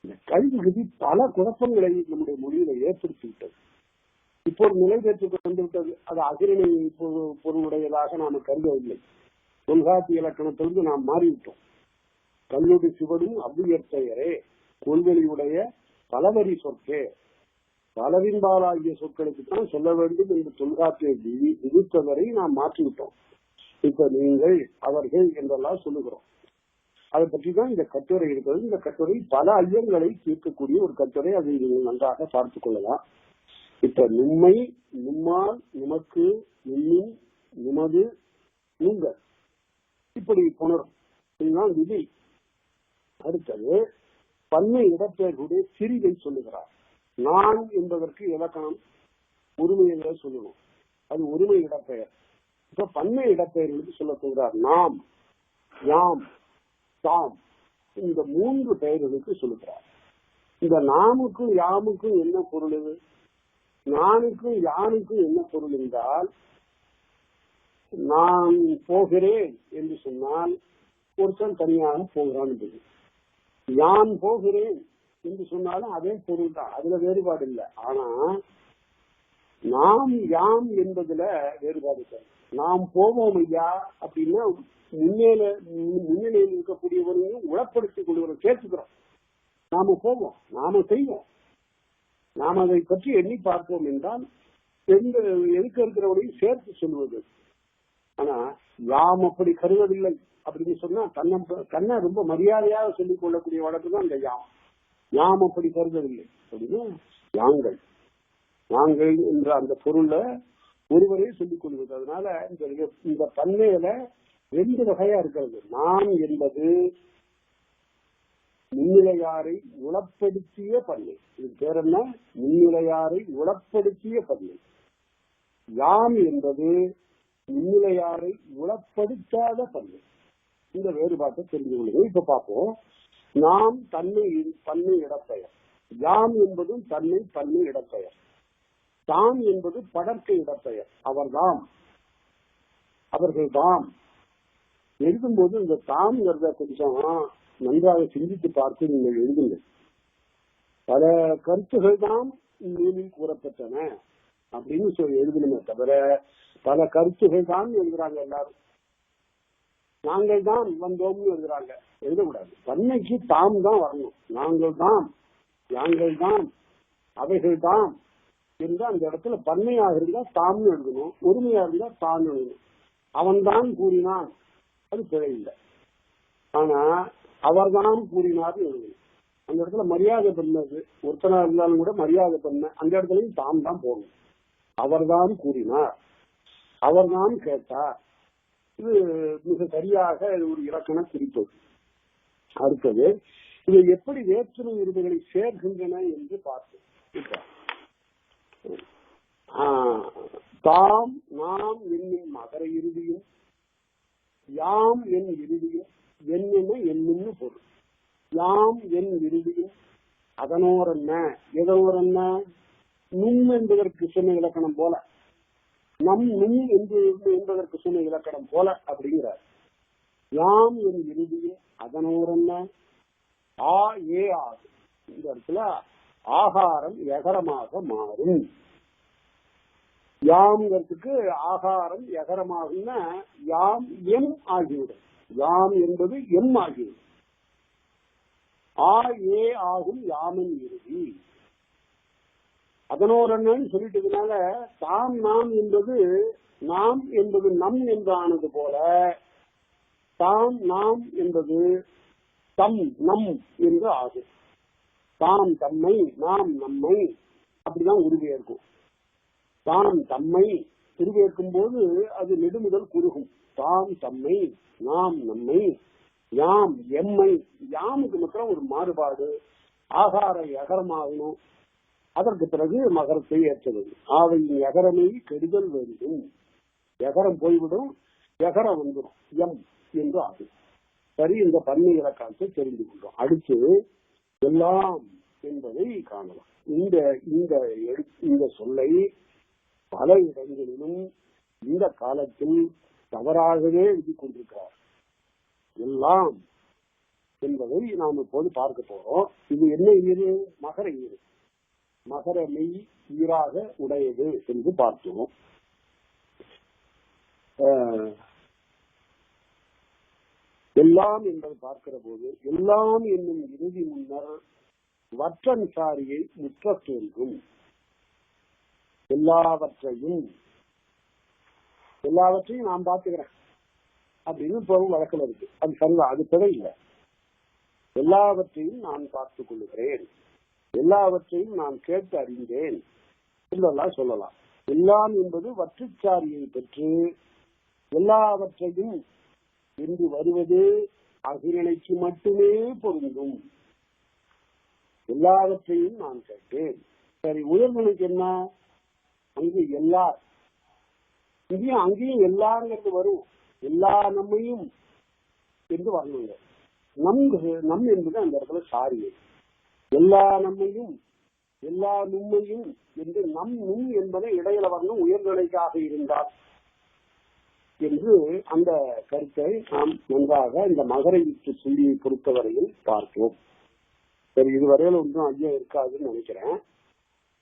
இந்த கல்வி விதி பல குழப்பங்களை நம்முடைய மொழியில ஏற்படுத்தி விட்டது. இப்போது நிலை பெற்றுக் வந்துவிட்டது. அது அகிரணை பொருளுடையதாக நாம கருதவில்லை. தொல்காப்பிய இலக்கணத்திலிருந்து நாம் மாறிவிட்டோம். கல்லுடி சிவடும் அவ்வியற்பெயரே கொள்வெளியுடைய பலவரி சொற்கே, பலவின்பாலாகிய சொற்களுக்குத்தான் சொல்ல வேண்டும் என்று தொல்காப்பிய விதித்தவரை நாம் மாற்றிவிட்டோம். இப்ப நீங்கள், அவர்கள் என்றெல்லாம் சொல்லுகிறோம். அதை பற்றி தான் இந்த கட்டுரை இருக்கிறது. இந்த கட்டுரை பல ஐயங்களை தீர்க்கக்கூடிய ஒரு கட்டுரை. அதை நீங்கள் நன்றாக பார்த்துக் கொள்ளலாம். இப்ப நும்மை, நும்மால், நுமக்கு, நும்மின், நுமது, நீங்கள் இப்படி புணரும். இதுதான் விதி. அடுத்தது பன்மை இடப்பெயர்களுடைய சிறிதை சொல்லுகிறார். நான் என்பதற்கு இலக்கணம் ஒருமையை சொல்லணும். அது ஒருமை இடப்பெயர். இப்ப பன்மை இடப்பெயர்களுக்கு சொல்ல சொல்கிறார். நாம், யாம், தாம், இந்த 3 பெயர்களுக்கு சொல்லுகிறார். இந்த நாமுக்கும் யாமுக்கும் என்ன பொருள்? நானுக்கும் யானுக்கும் என்ன பொருள் என்றால், நான் போகிறேன் என்று சொன்னால் ஒருத்தன் தனியாக போகிறான். யான் போகிறேன் என்று சொன்னாலும் அதே பொருள் தான், அதுல வேறுபாடு இல்லை. ஆனா நாம் யாம் என்பதுல வேறுபாடு இல்லை. நாம் போவோம் ஐயா அப்படின்னா முன்னிலையில் இருக்கக்கூடியவரையும் உளப்படுத்திக் கொள்வதை சேர்த்துக்கிறோம். நாம போவோம், நாம செய்வோம், நாம் அதை பற்றி எண்ணி பார்ப்போம் என்றால் எதுக்கு இருக்கிறவரையும் சேர்த்து சொல்வது. ஆனா யாம் அப்படி கருவதில்லை அப்படின்னு சொன்னா கண்ணை ரொம்ப மரியாதையாக சொல்லிக் கொள்ளக்கூடிய வழக்கு தான் இந்த யாம். யாம் அப்படி கருதவில்லை அப்படின்னு யாங்கள், நாங்கள் என்ற அந்த பொருளை ஒருவரே சொல்லிக் கொள்வது. அதனால இந்த பன்மையில 2 வகையா இருக்கிறது. நாம் என்பது முன்னிலையாரை உளப்படுத்திய பன்மை. இது பேர் என்ன? முன்னிலையாரை உளப்படுத்திய பன்மை. யாம் என்பது முன்னிலையாரை உளப்படுத்தாத பன்மை. இந்த வேறுபாட்டை தெரிந்து கொள்ளுங்கள். இப்ப பார்ப்போம். நாம் தன்மை பன்மை இடப்பெயர். யாம் என்பதும் தன்மை பன்மை இடப்பெயர். தாம் என்பது படர்க்கை இடப்பெயர். அவர்தாம், அவர்கள்தாம். எழுதும்போது இந்த தாம்ங்கிறத கொஞ்சம் நன்றாக சிந்தித்து பார்த்து நீங்கள் எழுதுங்கள். பல கருத்துகள் தான் நூலில் கூறப்பட்டன அப்படின்னு சொல்லி எழுதணுமே தவிர பல கருத்துகள் தான் எழுதுறாங்க. எல்லாரும் நாங்கள் தான் வந்தோம்னு எழுதுறாங்க. எழுதக்கூடாது. தன்மைக்கு தாம் தான் வரணும். நாங்கள் தான், யாங்கள் தான், அவைகள் தான் என்று அந்த இடத்துல பன்மையாக இருந்தா தாம்னு எழுதணும், ஒருமையா இருந்தா தான் எழுதணும். அவன் தான் கூறினான், அது பிழை இல்லை. ஆனா அவர்தான் கூறினார்னு எழுதணும். அந்த இடத்துல மரியாதை பண்ணது ஒருத்தனா இருந்தாலும் கூட மரியாதை பண்ண அந்த இடத்துலயும் தாம் தான் போகணும். அவர்தான் கூறினார், அவர்தான் கேட்டார். இது மிக சரியாக ஒரு இலக்கண குறிப்பு. அடுத்தது இதை எப்படி வேற்றுமை உரிமைகளை சேர்க்கின்றன என்று பார்த்தோம். தாம் நாம் என்னும் மகர இறுதியும் யாம் என் இறுதியும் என்னென்ன என்னும்னு பொருள். யாம் என் இறுதியும் அதனோர் என்ன எதனோர் என்ன நும் என்பதற்கு சொன்ன இலக்கணம் போல, நம் நும் என்பதற்கு சொன்ன இலக்கணம் போல அப்படிங்கிறார். யாம் என் இறுதியும் அதனோர் என்ன ஆ ஏ ஆகும். இந்த இடத்துல ஆகாரம் எகரமாக மாறும். யாம்ங்கிறதுக்கு ஆகாரம் எகரமாகும்னா யாம் எம் ஆகிவிடும். யாம் என்பது எம் ஆகிவிடும். ஆ ஏ ஆகும் யாமின் இறுதி. அதனோர் என்னன்னு சொல்லிட்டதுனால தாம் நாம் என்பது நாம் என்பது நம் என்று ஆனது போல தாம் நாம் என்பது தம் நம் என்று ஆகும். தாம் தம்மை, நாம் நம்மை, அப்படிதான் உருவேற்கும். தாம் தம்மை உருவேற்கும் போது அது நெடுமுதல் குறுகும். தாம் தம்மை, நாம் நம்மை, யாம் எம்மை. யாமுக்கு மாத்திரம் ஒரு மாறுபாடு, ஆகார எகரமாகணும். அதற்கு பிறகு மகரத்தை ஏற்றது. ஆவையின் எகரமை கெடுதல் வேண்டும். எகரம் போய்விடும், எகரம் வந்துடும், எம் என்று ஆகும். சரி, இந்த பன்மை இலக்கணத்தை தெரிந்து கொண்டோம். அடுத்து எல்லாம் என்பதை காணலாம். இந்த சொல்லை பல இடங்களிலும் இந்த காலத்தில் தவறாகவே எழுதி கொண்டிருக்கிறார். எல்லாம் என்பதை நாம் இப்போது பார்க்க போறோம். இது என்ன ஈறு? மகர ஈறு. மகர மெய் ஈராக உடையது என்று பார்த்தோம். எல்லாம் என்பதை பார்க்கிற போது எல்லாம் என்னும் இறுதி முன்னர் வற்றன் சாரியை முற்ற தோன்றும். எல்லாவற்றையும் நான் பார்த்துக்கிறேன் அப்படின்னு இப்பவும் வழக்கில் இருக்கு. அது சரிதான், அது பிழை இல்லை. எல்லாவற்றையும் நான் பார்த்துக் கொள்ளுகிறேன், எல்லாவற்றையும் நான் கேட்டு அறிந்தேன் என்றெல்லாம் சொல்லலாம். எல்லாம் என்பது வற்றுச்சாரியை பெற்று எல்லாவற்றையும் என்று வருவது அகிரணைக்கு மட்டுமே பொருந்தும். எல்லாவற்றையும் நான் கேட்டேன். சரி, உயர்நிலைக்கு என்ன? அங்கு எல்லா, அங்கேயும் எல்லாங்கிறது வரும். எல்லா நம்மையும் என்று வரணுங்க. நம் என்பது அந்த இடத்துல சாரியை. எல்லா நம்மையும் எல்லா நுண்மையும் என்று நம் நுண் என்பதை இடையில வரணும் உயர்நிலைக்காக இருந்தால் என்று அந்த கருத்தை நாம் நன்றாக இந்த மகர ஈற்று சொல்லியை பொறுத்தவரையில் பார்க்கிறோம். சரி, இதுவரையில் ஒன்றும் ஐயம் இருக்காதுன்னு நினைக்கிறேன்.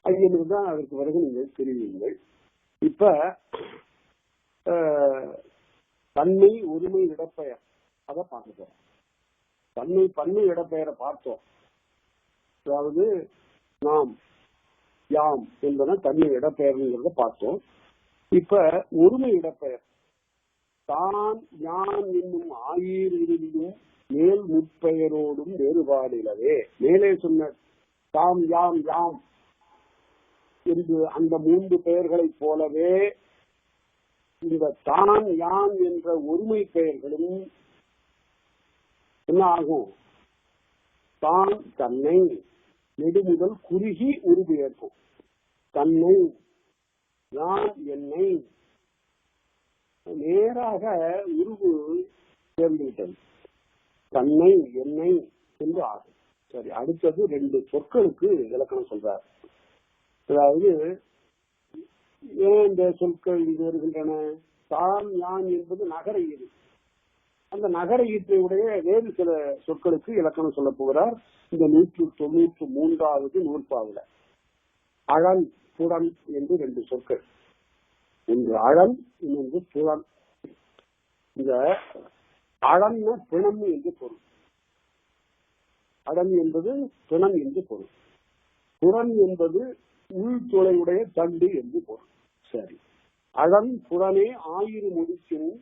ஐயம் இருந்தால் அதற்கு பிறகு நீங்கள் தெரிவியுங்கள். இப்ப தன்மை ஒருமை இடப்பெயர் அதை பார்க்கிறோம். தன்மை பன்மை இடப்பெயரை பார்த்தோம். அதாவது நாம் யாம் என்பதை தன்மை இடப்பெயர்ங்கிறத பார்த்தோம். இப்ப ஒருமை இடப்பெயர் தான் யான் என்னும் ஆயிர் இறுதியும் மேல் முற்பெயரோடும் வேறுபாடிலவே. மேலே சொன்ன தாம் யாம் யாம் என்று அந்த 3 பெயர்களைப் போலவே இந்த தான் யான் என்ற ஒருமை பெயர்களும் என்ன ஆகும்? தான் தன்னை நெடுமுதல் குறுகி உருபெயர்க்கும். தன்னை யான் என்னை நேராக உருவு சேர்ந்துவிட்டது. தன்னை என்னை என்று ஆகும். சரி, அடுத்தது 2 சொற்களுக்கு இலக்கணம் சொல்றார். அதாவது ஏன் இந்த சொற்கள் இது வருகின்றன? தான் யான் என்பது நகர ஈடு. அந்த நகர ஈட்டை உடைய வேறு சில சொற்களுக்கு இலக்கணம் சொல்ல போகிறார் இந்த 193வது நூற்பாவில. அழல் புடன் என்று 2 சொற்கள். ஒன்று அழல், இன்னொன்று புலன். இந்த அழன்ன பிணம் என்று பொருள். அழன் என்பது பிணம் என்று பொருள். புறன் என்பது உள்துளையுடைய தண்டு என்று பொருள். சரி, அழன் புறனே ஆயிரம் முடிக்கும்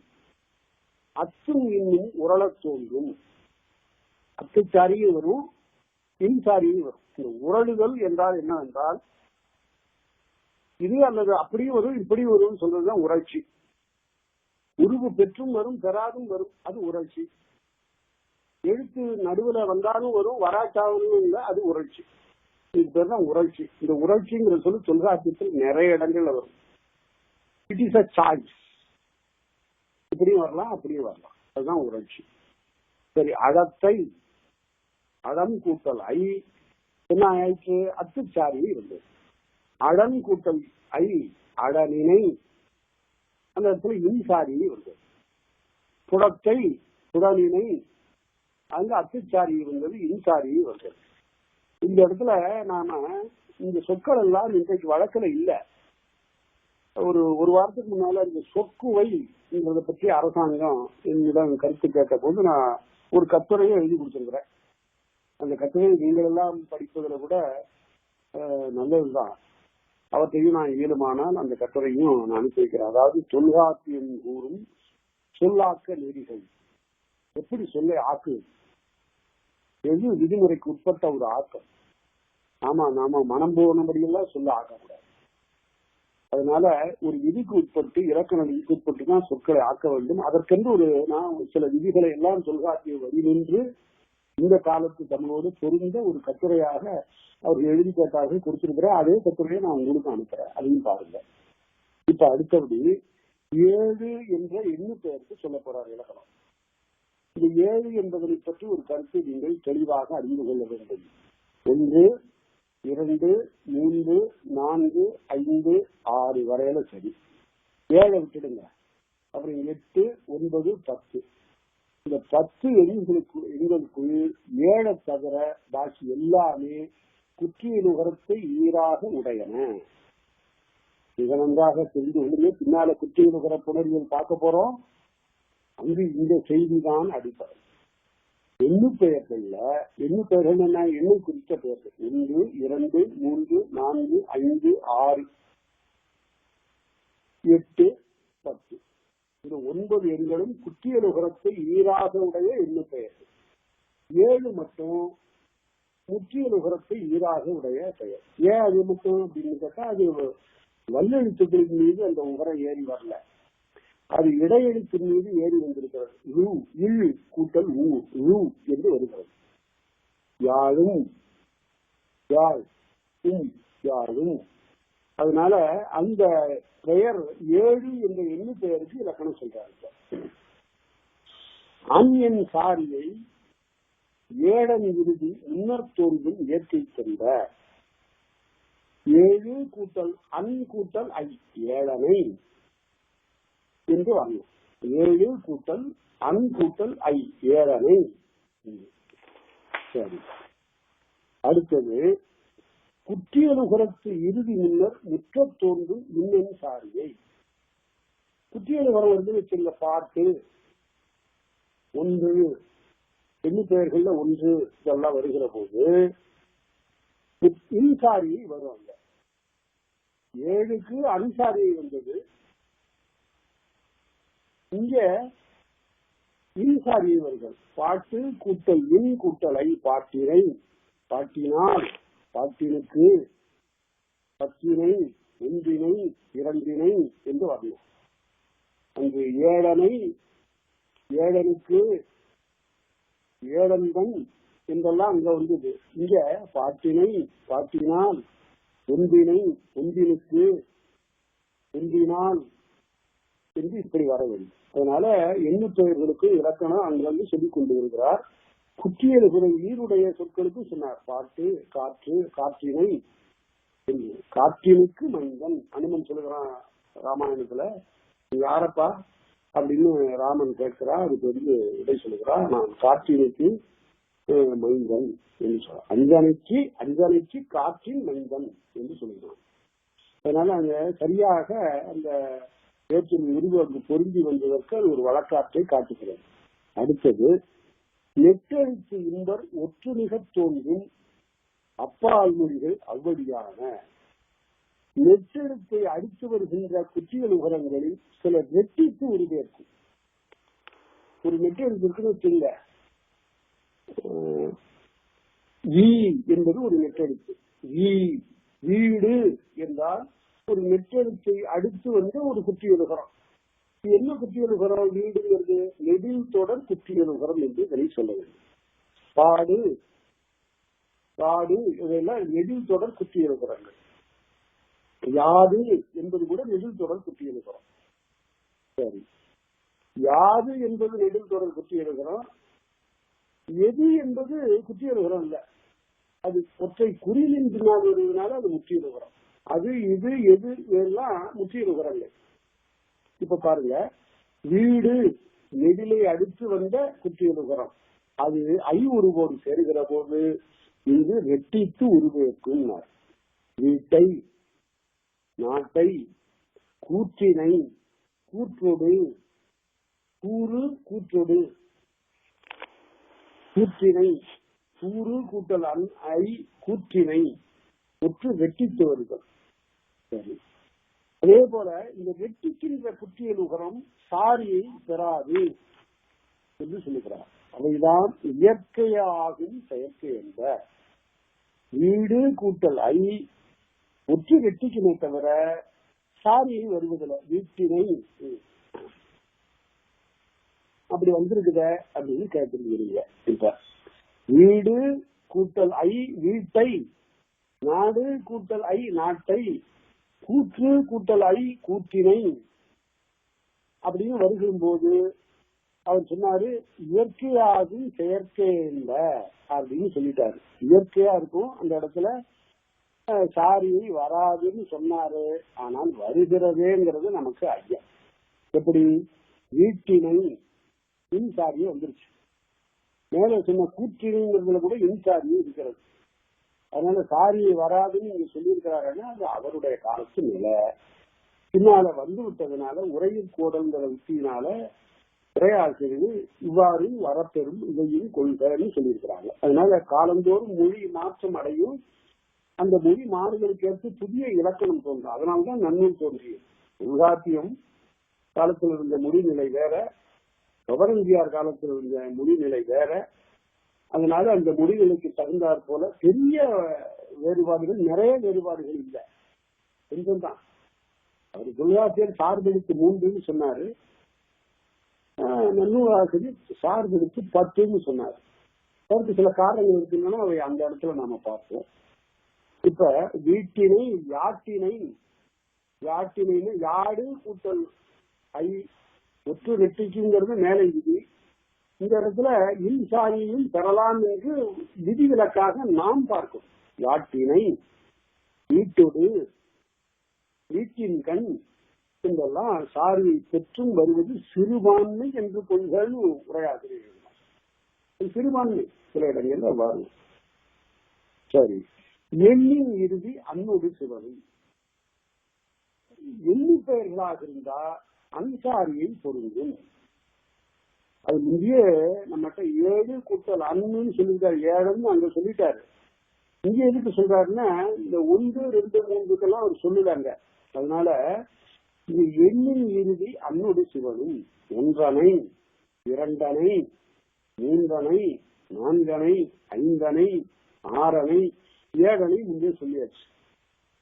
அத்தும் இன்னும் உரளத் தோன்றும். அத்துச்சாரியும் வரும், இன்சாரியும் வரும். இந்த உரளுதல் என்றால் என்னவென்றால் இது அல்லது அப்படியும் வரும் இப்படி வரும் சொல்றதுதான் உரட்சி. உருவு பெற்றும் வரும் பெறாதும் வரும், அது உரட்சி. எழுத்து நடுவுல வந்தாலும் வரும் வராட்டாவும் இல்லை, அது உரட்சி. இது பேர் தான் உரட்சி. இந்த உரட்சிங்கிற சொல்லி தொல்காப்பியத்தில் நிறைய இடங்கள்ல வரும். It is a choice. இப்படியும் வரலாம் அப்படியும் வரலாம், அதுதான் உரட்சி. சரி, அடத்தை அடம் கூட்டல் ஐ என்ன ஆயிடுச்சு? அத்துச்சாரி இருந்தது. அடன் கூட்டல் ஐ அடனினை அந்த இடத்துல இன்சாரி இருந்தது. புடத்தை புடனினை அங்க அத்துச்சாரி இருந்தது, இன்சாரி வந்தது. இந்த இடத்துல நாம இந்த சொற்கள் எல்லாம் இன்றைக்கு வழக்கில் இல்ல. ஒரு வாரத்துக்கு முன்னால இந்த சொற்குவைங்கிறத பற்றி அரசாங்கம் என்னிடம் கருத்து கேட்ட போது நான் ஒரு கட்டுரையை எழுதி கொடுத்திருக்கிறேன். அந்த கட்டுரையை நீங்கள் எல்லாம் படிப்பதில் கூட நல்லதுதான். அவற்றையும் நான் இயலுமானால் அந்த கட்டுரையும் நான் அனுப்பி வைக்கிறேன். அதாவது தொல்காப்பியம் கூறும் சொல்லாக்க நெறிகள், எப்படி சொல்லை ஆக்கு, எது விதிமுறைக்கு உட்பட்ட ஒரு ஆக்கம். நாம மனம் போனபடியெல்லாம் சொல்ல ஆக்கக்கூடாது. அதனால ஒரு விதிக்கு உட்பட்டு இலக்கண விதிக்கு உட்பட்டு தான் சொற்களை ஆக்க வேண்டும். அதற்கென்று நான் சில விதிகளை எல்லாம் தொல்காப்பிய வழி நின்று இந்த காலத்து தமிழோடு பொருந்த ஒரு கட்டுரையாக அவர் எழுதி கேட்டார்கள், கொடுத்திருக்கிறேன். அதே கட்டுரையை நான் உங்களுக்கு அனுப்புறேன், அதையும் பாருங்க. இப்ப அடுத்தபடி 7 என்ற எண்ணு பெயருக்கு சொல்ல போறார் இலக்கணம். இந்த 7 என்பதனை பற்றி ஒரு கருத்தை நீங்கள் தெளிவாக அறிந்து கொள்ள வேண்டும். 1, 2, 3, 4, 5, 6 வரையில சரி. 7 விட்டுடுங்க. அப்புறம் 8, 9, 10. இந்த 10 எண்களுக்குள் 7 தவிர பாக்கி எல்லாமே குற்றியலுகரத்தை ஈராக உடையன. மிக நன்றாக தெரிந்து கொள்ளுமே. பின்னால குற்றியலுகர புணர்வியல் பார்க்க போறோம். அங்கு இந்த செய்திதான் அடிப்படை. எண்ணு பெயர்கள்ல எண்ணு பெயர்கள் என்ன? எண்ணை குறித்த பெயர்கள் 1, 2, 3, 4, 5, 6, 8, 10. இந்த 9 எண்களும் குற்றியலுகரத்தை ஈராக உடைய எண்ணு பெயர்கள். 7 மட்டும் முற்றியலுகரத்தை ஈராக உடைய பெயர். ஏன் அது மட்டும் அப்படின்னு கேட்டா, அது வல்லெழுத்துக்களின் மீது அந்த உகரம் ஏறி வரல, அது இடையெழுத்தின் மீது ஏறி வந்திருக்கிறது. ரு, இல் கூட்டல் ஊ, ரு என்று வருகிறது. யாழும், யாழ், யாழும். அதனால அந்த பெயர் 7 என்ற எண்ணு பெயருக்கு இலக்கணம் சொல்றாங்க. அன்யன் சாரியை ஏழன் இறுதி முன்னர் தோன்றும் இயற்கை தந்த 7 கூட்டல் அன் கூட்டல் ஐ, ஏழனை என்று வரணும். 7 கூட்டல் அன் கூட்டல் ஐ, ஏழனை. சரி, அடுத்தது குற்றியலுகரத்து இறுதி முன்னர் முற்ற தோன்றும் மின்னன் சாரியை. குற்றியலுகரம் வந்து வச்சிருந்த பாட்டு 1 எண்ணு பெயர்கள்ல 1 இதெல்லாம் வருகிற போது இன்சாரியை வருவாங்க. 7க்கு அன்சாரியை வந்தது, இங்க இன்சாரியை வருகிறது. பாட்டு கூட்டல் இன் கூட்டலை, பாட்டினை, பாட்டினால், பாட்டினுக்கு, பத்தினை, ஒன்றினை, இரண்டினை என்று வரணும். அங்கு ஏழனை, ஏழனுக்கு, ஏழன்கண் என்றெல்லாம் அங்க வந்தது. இங்க பாட்டினை, பாட்டினால், ஒன்றினை, ஒன்றினுக்கு, ஒன்றினால் என்று இப்படி வர வேண்டும். அதனால எண்ணு பெயர்களுக்கு இலக்கணம் அங்கிருந்து சொல்லிக் கொண்டு வருகிறார். குற்றியலுகிற ஈருடைய சொற்களுக்கு சொன்னார். பாட்டு, காற்று, காற்றினை, காற்றினுக்கு மைந்தன். அனுமன் சொல்லுகிறான் ராமாயணத்துல, யாரப்பா அப்படின்னு ராமன் கேட்கிறா. அதுக்கு வந்து விடை சொல்லுகிறா, நான் காற்றினுக்கு மைந்தன் என்று சொல்ற. அஞ்சனைக்கு காற்றின் மைந்தன் என்று சொல்லுகிறான். அதனால அங்க சரியாக அந்த வேற்றின் உருவம் பொருந்தி வந்ததற்கு அது ஒரு வழக்காற்றை காட்டுகிறது. அடுத்தது நெட்டெழுத்து இன்பர் ஒற்றுமிக தோன்றும் அப்பால் மொழிகள் அவ்வழியான. நெட்டெழுத்தை அடித்து வருகின்ற குற்றியலுகரங்களில் சில நெட்டித்து உருவேற்கும். ஒரு நெட்டெழுத்து இருக்குன்னு வச்சுங்க, வீ என்பது ஒரு நெட்டெழுத்து. வீடு என்றால் ஒரு நெட்டெழுத்தை அடுத்து வந்து ஒரு குற்றியலுகரம். என்ன குற்றியலுகரம்? வீடுங்கிறது நெடில் தொடர் குற்றியலுகரம் என்று இதனை சொல்ல வேண்டும். பாடு, காடு இதெல்லாம் நெடில் தொடர் குற்றியலுகரங்கள். யாது என்பது கூட நெடில் தொடர் குற்றியலுகரம். சரி, யாது என்பது நெடில் தொடர் குற்றியலுகரம். எது என்பது குற்றியலுகரம் இல்ல, அது ஒற்றை குறியின் பின்னால் வருவதனால அது முற்றியலுகரம். அது, இது, எது எல்லாம் முற்றியலுகரங்கள். இப்ப பாருங்க, வீடு நெடிலை அடுத்து வந்த குற்றியலுகரம். அது ஐ உருவோடு சேருகிற போது இது ரெட்டித்து உருவேற்கும். வீட்டை, நாட்டை, கூற்றினை, கூற்றொடு, கூறு கூற்றொடு, கூற்றினை, கூறு கூட்டல் ஐ, கூற்றினை, ஒற்று வெட்டித்து வருகிறது. சரி, அதே போல இந்த வெட்டிக்கின்ற குற்றியலுகரம் சாரியை பெறாது என்று சொல்லுகிறார். அவைதான் இயற்கையாகும் செயற்கை என்ற. வீடு கூட்டல் ஐ ஒற்று வெட்டிக்கினை தவிர சாரியை வருவதில்லை. வீட்டினை அப்படி வந்திருக்குத அப்படின்னு கேட்கிறீங்க. இப்ப வீடு கூட்டல் ஐ வீட்டை, நாடு கூட்டல் ஐ நாட்டை, கூற்று கூட்டல் ஐ கூற்றினை அப்படின்னு வருகிற போது அவர் சொன்னாரு, இயற்கையாகும் செயற்கை என்ற அப்படின்னு சொல்லிட்டாரு. இயற்கையா இருக்கும் அந்த இடத்துல சாரியை வராதுன்னு சொன்னாரு. ஆனால் வருகிறதேங்கிறது நமக்கு ஐயா. எப்படி? வீட்டினை இன்சாரியை வந்துருச்சு. மேல சொன்ன கூற்றினைங்கிறதுல கூட இன்சாரியும் இருக்கிறது. அதனால சாரியை வராதுன்னு நீங்க சொல்லியிருக்கிறாருன்னா அது அவருடைய காலத்து நிலை. பின்னால வந்து விட்டதுனால உரையில் கோடல்ங்கிற உத்தியினால உரையாசிரியர் இவ்வாறு வரப்பெறும் இதையும் கொள்கைன்னு சொல்லியிருக்கிறாங்க. அதனால காலந்தோறும் மொழி மாற்றம் அடையும். அந்த மொழி மாறுதலுக்கு ஏற்று புதிய இலக்கணம் தோன்றும். அதனால்தான் நன்னூல் தோன்றியது. தொல்காப்பியம் காலத்தில் இருந்த மொழிநிலை வேற, கவரஞ்சியார் காலத்தில் இருந்த மொழிநிலை வேற. அதனால அந்த மொழிநிலைக்கு தகுந்தாற் போல பெரிய வேறுபாடுகள், நிறைய வேறுபாடுகள் இல்லை, கொஞ்சம் தான். அவர் தொல்காப்பியர் சார்பெடுத்து 3ன்னு சொன்னாரு, நன்னூலாசிரியர் சார்பெடுத்து 10ன்னு சொன்னாரு. அதற்கு சில காரணங்கள் இருக்குன்னா அவை அந்த இடத்துல நாம பார்ப்போம். இப்ப வீட்டினை யாட்டினை, யாட்டினைன்னு யாடு கூட்டல் ஐ ஒற்று ரெட்டிக்குங்கிறது மேலை விதி. இந்த இடத்துல இன்சாரியையும் பெறலாம் என்று விதிவிலக்காக நாம் பார்க்கிறோம். யாட்டினை, வீட்டோடு, வீட்டின் கண் என்றெல்லாம் சாரியை பெற்றும் வருவது சிறுபான்மை என்று கொள்கைன்னு உரையாசிரியர். சிறுபான்மை சில இடங்கள்ல வரும். சரி, எண்ணின் இறுதி அன்னொடு சிவனை. எண்ணி பெயர்களாக இருந்தா அன்சாரியை பொருந்தும். அது இங்கேயே நம்மகிட்ட 7 கூட்டல் அன்னுன்னு சொல்லிட்டாரு, 7ன்னு அங்க சொல்லிட்டாரு. இங்க எதுக்கு சொல்றாருன்னா இந்த 1, 2, 3க்கெல்லாம் அவர் சொல்லுறாங்க. அதனால இது எண்ணின் இறுதி அன்னொடு சிவனும். 1 2 3 4 5 6 7 முன்னே சொல்லியாச்சு.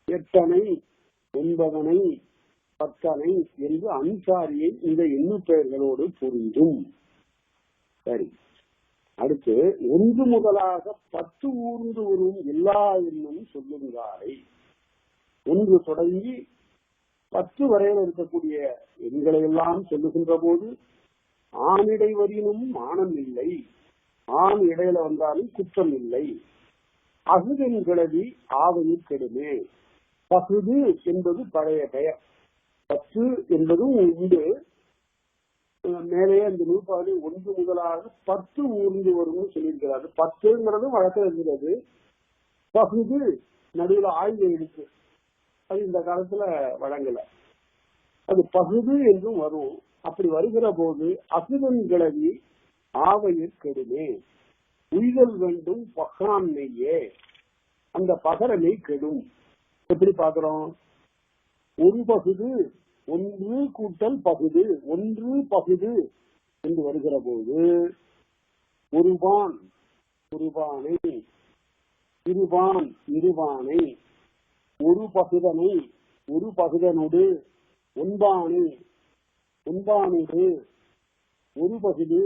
8 9 10 என்று அன்சாரியை இந்த எண்ணு பெயர்களோடு பொருந்தும். சரி, அடுத்து 1 முதலாக 10 ஊர்ந்து வரும் எல்லா எண்ணும் சொல்லுங்காரை. 1 தொடங்கி 10 வரையில் இருக்கக்கூடிய எண்களை எல்லாம் சொல்லுகின்ற போது ஆணிடை வரினும் மானம் இல்லை, ஆண் இடையில வந்தாலும் குற்றம் இல்லை. அகுதன் கிளவி ஆவயில் கெடுமே. பகுது என்பது பழைய பெயர், 10 என்பதும் உண்டு. மேலே அந்த நூற்பாடு 1 முதலாக 10 ஊர்ந்து வரும் சொல்லியிருக்கிறாரு. 10ங்கிறது வழக்கம் இருக்கிறது. பகுது நடுவில் ஆய்வு இருக்கு, அது இந்த காலத்துல வழங்கல. அது பகுது என்றும் வரும். அப்படி வருகிற போது அசுதன் கிளவி ஆவையில் கெடுமே. உய்தல் வேண்டும் பகான்மையே, அந்த பகரமை கெடும். எப்படி பாக்குறோம்? ஒரு பகுது, 1 கூட்டல் பகுது, 1 பகுது என்று வருகிற போது ஒருபான் ஒருபானை, இருபான் இருபானை, ஒரு பகுதனை ஒரு பகுதனோடு, ஒன்பானை ஒன்பானோடு, ஒரு பகுது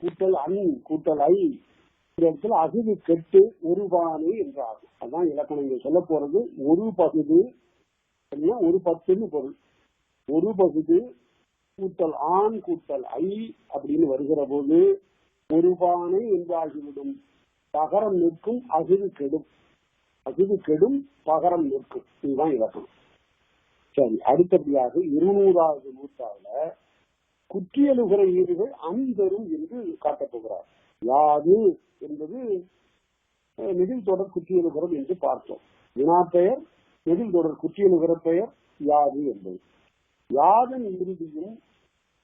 கூட்டல் அன் கூட்டல் ஐ. இந்த இடத்துல அகுது கெட்டு ஒரு பானை என்றாகும். அதான் இலக்கணம் இங்க சொல்ல போறது. ஒரு பகுது, ஒரு 10ன்னு பொருள். ஒரு பகுது கூட்டல் ஆண் கூட்டல் ஐ அப்படின்னு வருகிற போது ஒரு பானை என்றாகிவிடும். பகரம் நிற்கும், அகுது கெடும். அகுது கெடும், பகரம் நிற்கும். இதுதான் இலக்கணம். சரி, அடுத்தபடியாக 200வது நூற்றாண்டுல குற்றியலுகிற ஈடுகள் அந்தரும் என்று காட்டப்போகிறார். யாது என்பது நெடில் தொடர் குற்றியலுகரம் என்று பார்த்தோம். வினாப்பெயர் நெடில் தொடர் குற்றியலுகிற பெயர் யாது என்பது. யாதன் இறுதியும்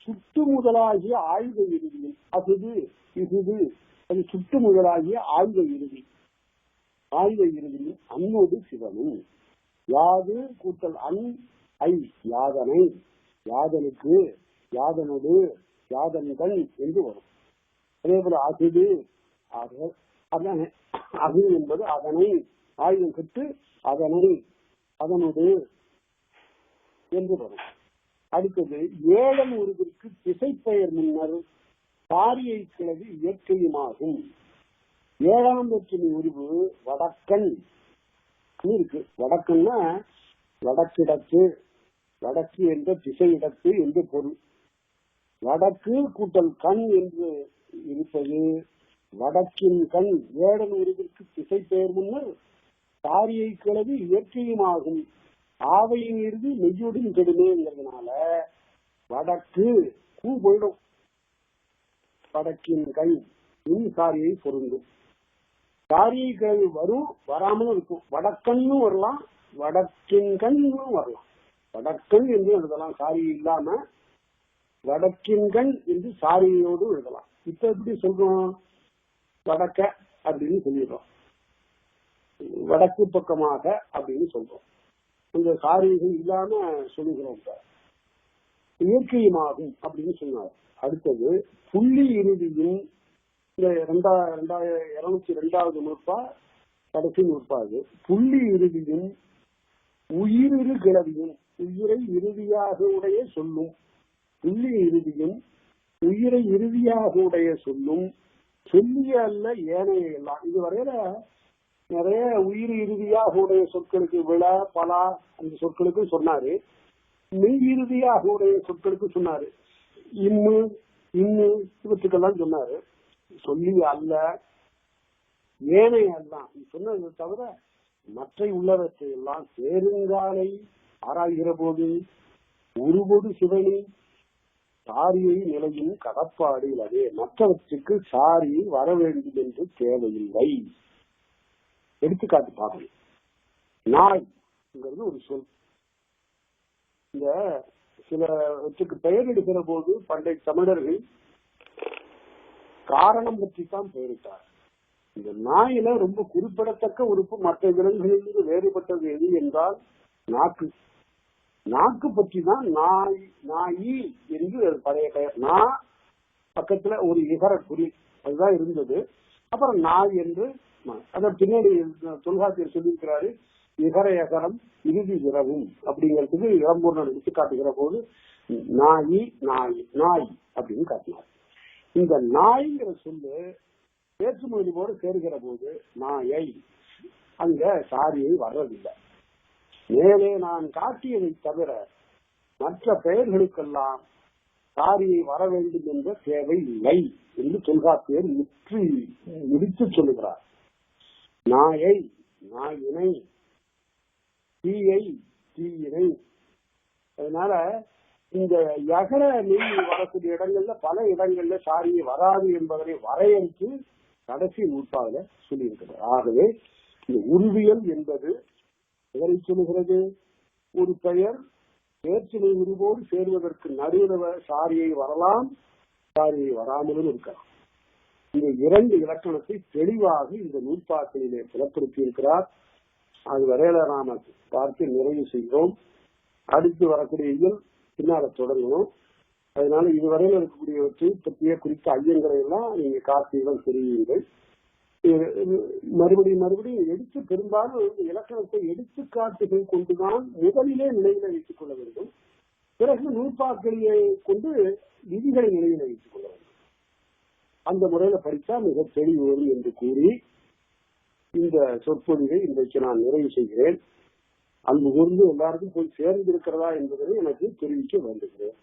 சுட்டு முதலாகிய ஆய்வ இறுதியும் அகுது இகுது, அது சுட்டு முதலாகிய ஆய்வ இறுதி. ஆய்வ இறுதியும் அன்னோடு சிவனும். யாது கூட்டல் அன் ஐ யாதனை, யாதனுக்கு, யாதனோடு, யாதன்கள் என்று வரும். அதே போல அகுது, அகு என்பது அதனை, ஆயுதம் கட்டு அதனை, அதனோடு என்று வரும். அடுத்தது ஏழன் உருவிற்கு திசைப்பெயர் முன்னர் பாரியை கிளவி இயற்கையுமாகும். 7ஆம் வேற்றுமை உருவு வடக்கன் இருக்கு. வடக்கன்னா வடக்கிடத்து, வடக்கு என்ற திசையிடத்து என்று பொருள். வடக்கு கூட்டல் கண் என்று இருப்பது வடக்கின் கண். ஏழன் உருவிற்கு திசை பெயர் முன்னர் பாரியை கிளவி இயற்கையுமாகும். ஆவையின் இறுதி மெய்யுடன் கெடுமேங்கிறதுனால வடக்கு கூ போயிடும். வடக்கின் கண் இன்சாரியை பொருந்தும். காரிய கேள்வி வரும், வராமலும் இருக்கும். வடக்கன்னு வரலாம், வடக்கின்கண்ணும் வரலாம். வடக்கன் என்று எழுதலாம் சாரி இல்லாம, வடக்கின்கண் என்று சாரியோடு எழுதலாம். இப்ப எப்படி சொல்றோம்? வடக்க அப்படின்னு சொல்லிடுறோம், வடக்கு பக்கமாக அப்படின்னு சொல்றோம். இந்த சாரிகள் இல்லாம சொல்லுகிறோம். இயற்கையுமாகும் அப்படின்னு சொன்னார். அடுத்தது புள்ளி இறுதியும் இந்த 202வது நூற்பா கடைசி நூற்பாது. புள்ளி இறுதியும் உயிரிரு கிளவியும் உயிரை இறுதியாக உடைய சொல்லும். புள்ளி இறுதியும் உயிரை இறுதியாக உடைய சொல்லும் சொல்லிய அல்ல ஏனைய எல்லாம். இதுவரையில நிறைய உயிர் இறுதியாக உடைய சொற்களுக்கு விழ பலா அந்த சொற்களுக்கு சொன்னாரு. மெய் இறுதியாக உடைய சொற்களுக்கு சொன்னாரு. இன்னு இன்னு இவற்றுக்கெல்லாம் சொன்னாரு. சொல்லி அல்ல ஏனைய எல்லாம் சொன்னது தவிர மற்ற உள்ளவற்றை எல்லாம் சேருங்காலை ஆராய்கிற போது உருவொடு சிவனி சாரியை நிலையும் கடப்பாடு இல்லவே. மற்றவற்றுக்கு சாரி வர வேண்டும் என்று தேவையில்லை. எடுத்துக்காட்டு பார்க்கணும். நாய்ங்கிறது ஒரு சொல். இந்த சிலவற்றுக்கு பெயர் எடுக்கிற போது பண்டைய தமிழர்கள் காரணம் பற்றித்தான் பெயரிட்டார். இந்த நாயில ரொம்ப குறிப்பிடத்தக்க உறுப்பு மற்ற விலங்குகளிலிருந்து வேறுபட்டது எது என்றால் நாக்கு. நாக்கு பற்றி தான் நாயி என்று பழைய பெயர். நா பக்கத்துல ஒரு இகர குறி அதுதான் இருந்தது. அப்புறம் நாய் என்று அதன் பின்னாடி தொல்காப்பியர் சொல்லியிருக்கிறாரு. இகர எகரம் இறுதி இரவும் அப்படிங்கிறதுக்கு இளம்பூர்ணம் எடுத்து காட்டுகிற போது நாயி நாய் நாய் அப்படின்னு காட்டினார். இந்த நாய்ங்கிற சொல்லு வேற்றுமொழியோடு சேர்கிற போது நாயை அங்க சாரியை வர்றதில்லை. மேலே நான் காட்டியதை தவிர மற்ற பெயர்களுக்கெல்லாம் சாரியை வர வேண்டும் என்ற தேவை இல்லை என்று தொல்காப்பியர் முடித்து சொல்லுகிறார். நாயை நாயினை, தீயை தீயினை. அதனால இந்த யகர நெய் வரக்கூடிய இடங்கள்ல பல இடங்கள்ல சாரியை வராது என்பதனை வரையறுத்து கடைசி நூற்பாவில சொல்லியிருக்கிறார். ஆகவே இந்த உருவியல் என்பது எதை சொல்லுகிறது? ஒரு பெயர் வேற்றுமை உருவோடு சேர்வதற்கு நடுவில் சாரியை வரலாம், சாரியை வராமலும் இருக்கலாம். இந்த இரண்டு இலக்கணத்தை தெளிவாக இந்த நூற்பாக்களிலே புலப்படுத்தி இருக்கிறார். அது வரையில நாம பார்த்து நிறைவு செய்கிறோம். அடுத்து வரக்கூடிய இயல் பின்னால தொடங்கணும். அதனால இதுவரையில் இருக்கக்கூடியவற்றை பற்றிய குறித்த ஐயங்களை எல்லாம் நீங்க கார்த்திகம் தெரியுங்கள். மறுபடியும் எடுத்து பெரும்பாலும் இலக்கணத்தை எடுத்துக்காட்டுகள் கொண்டுதான் முதலிலே நிலையில வைத்துக் கொள்ள வேண்டும். பிறகு நூற்பாக்களை கொண்டு விதிகளை நிலையில வைத்துக் கொள்ள வேண்டும். அந்த முறையில படித்தா மிக தெளிவு வரும் என்று கூறி இந்த சொற்பொழிவை இன்றைக்கு நான் நிறைவு செய்கிறேன். அன்பு கூர்ந்து எல்லாருக்கும் போய் சேர்ந்திருக்கிறதா என்பதை எனக்கு தெரிவிக்க வேண்டுகிறேன்.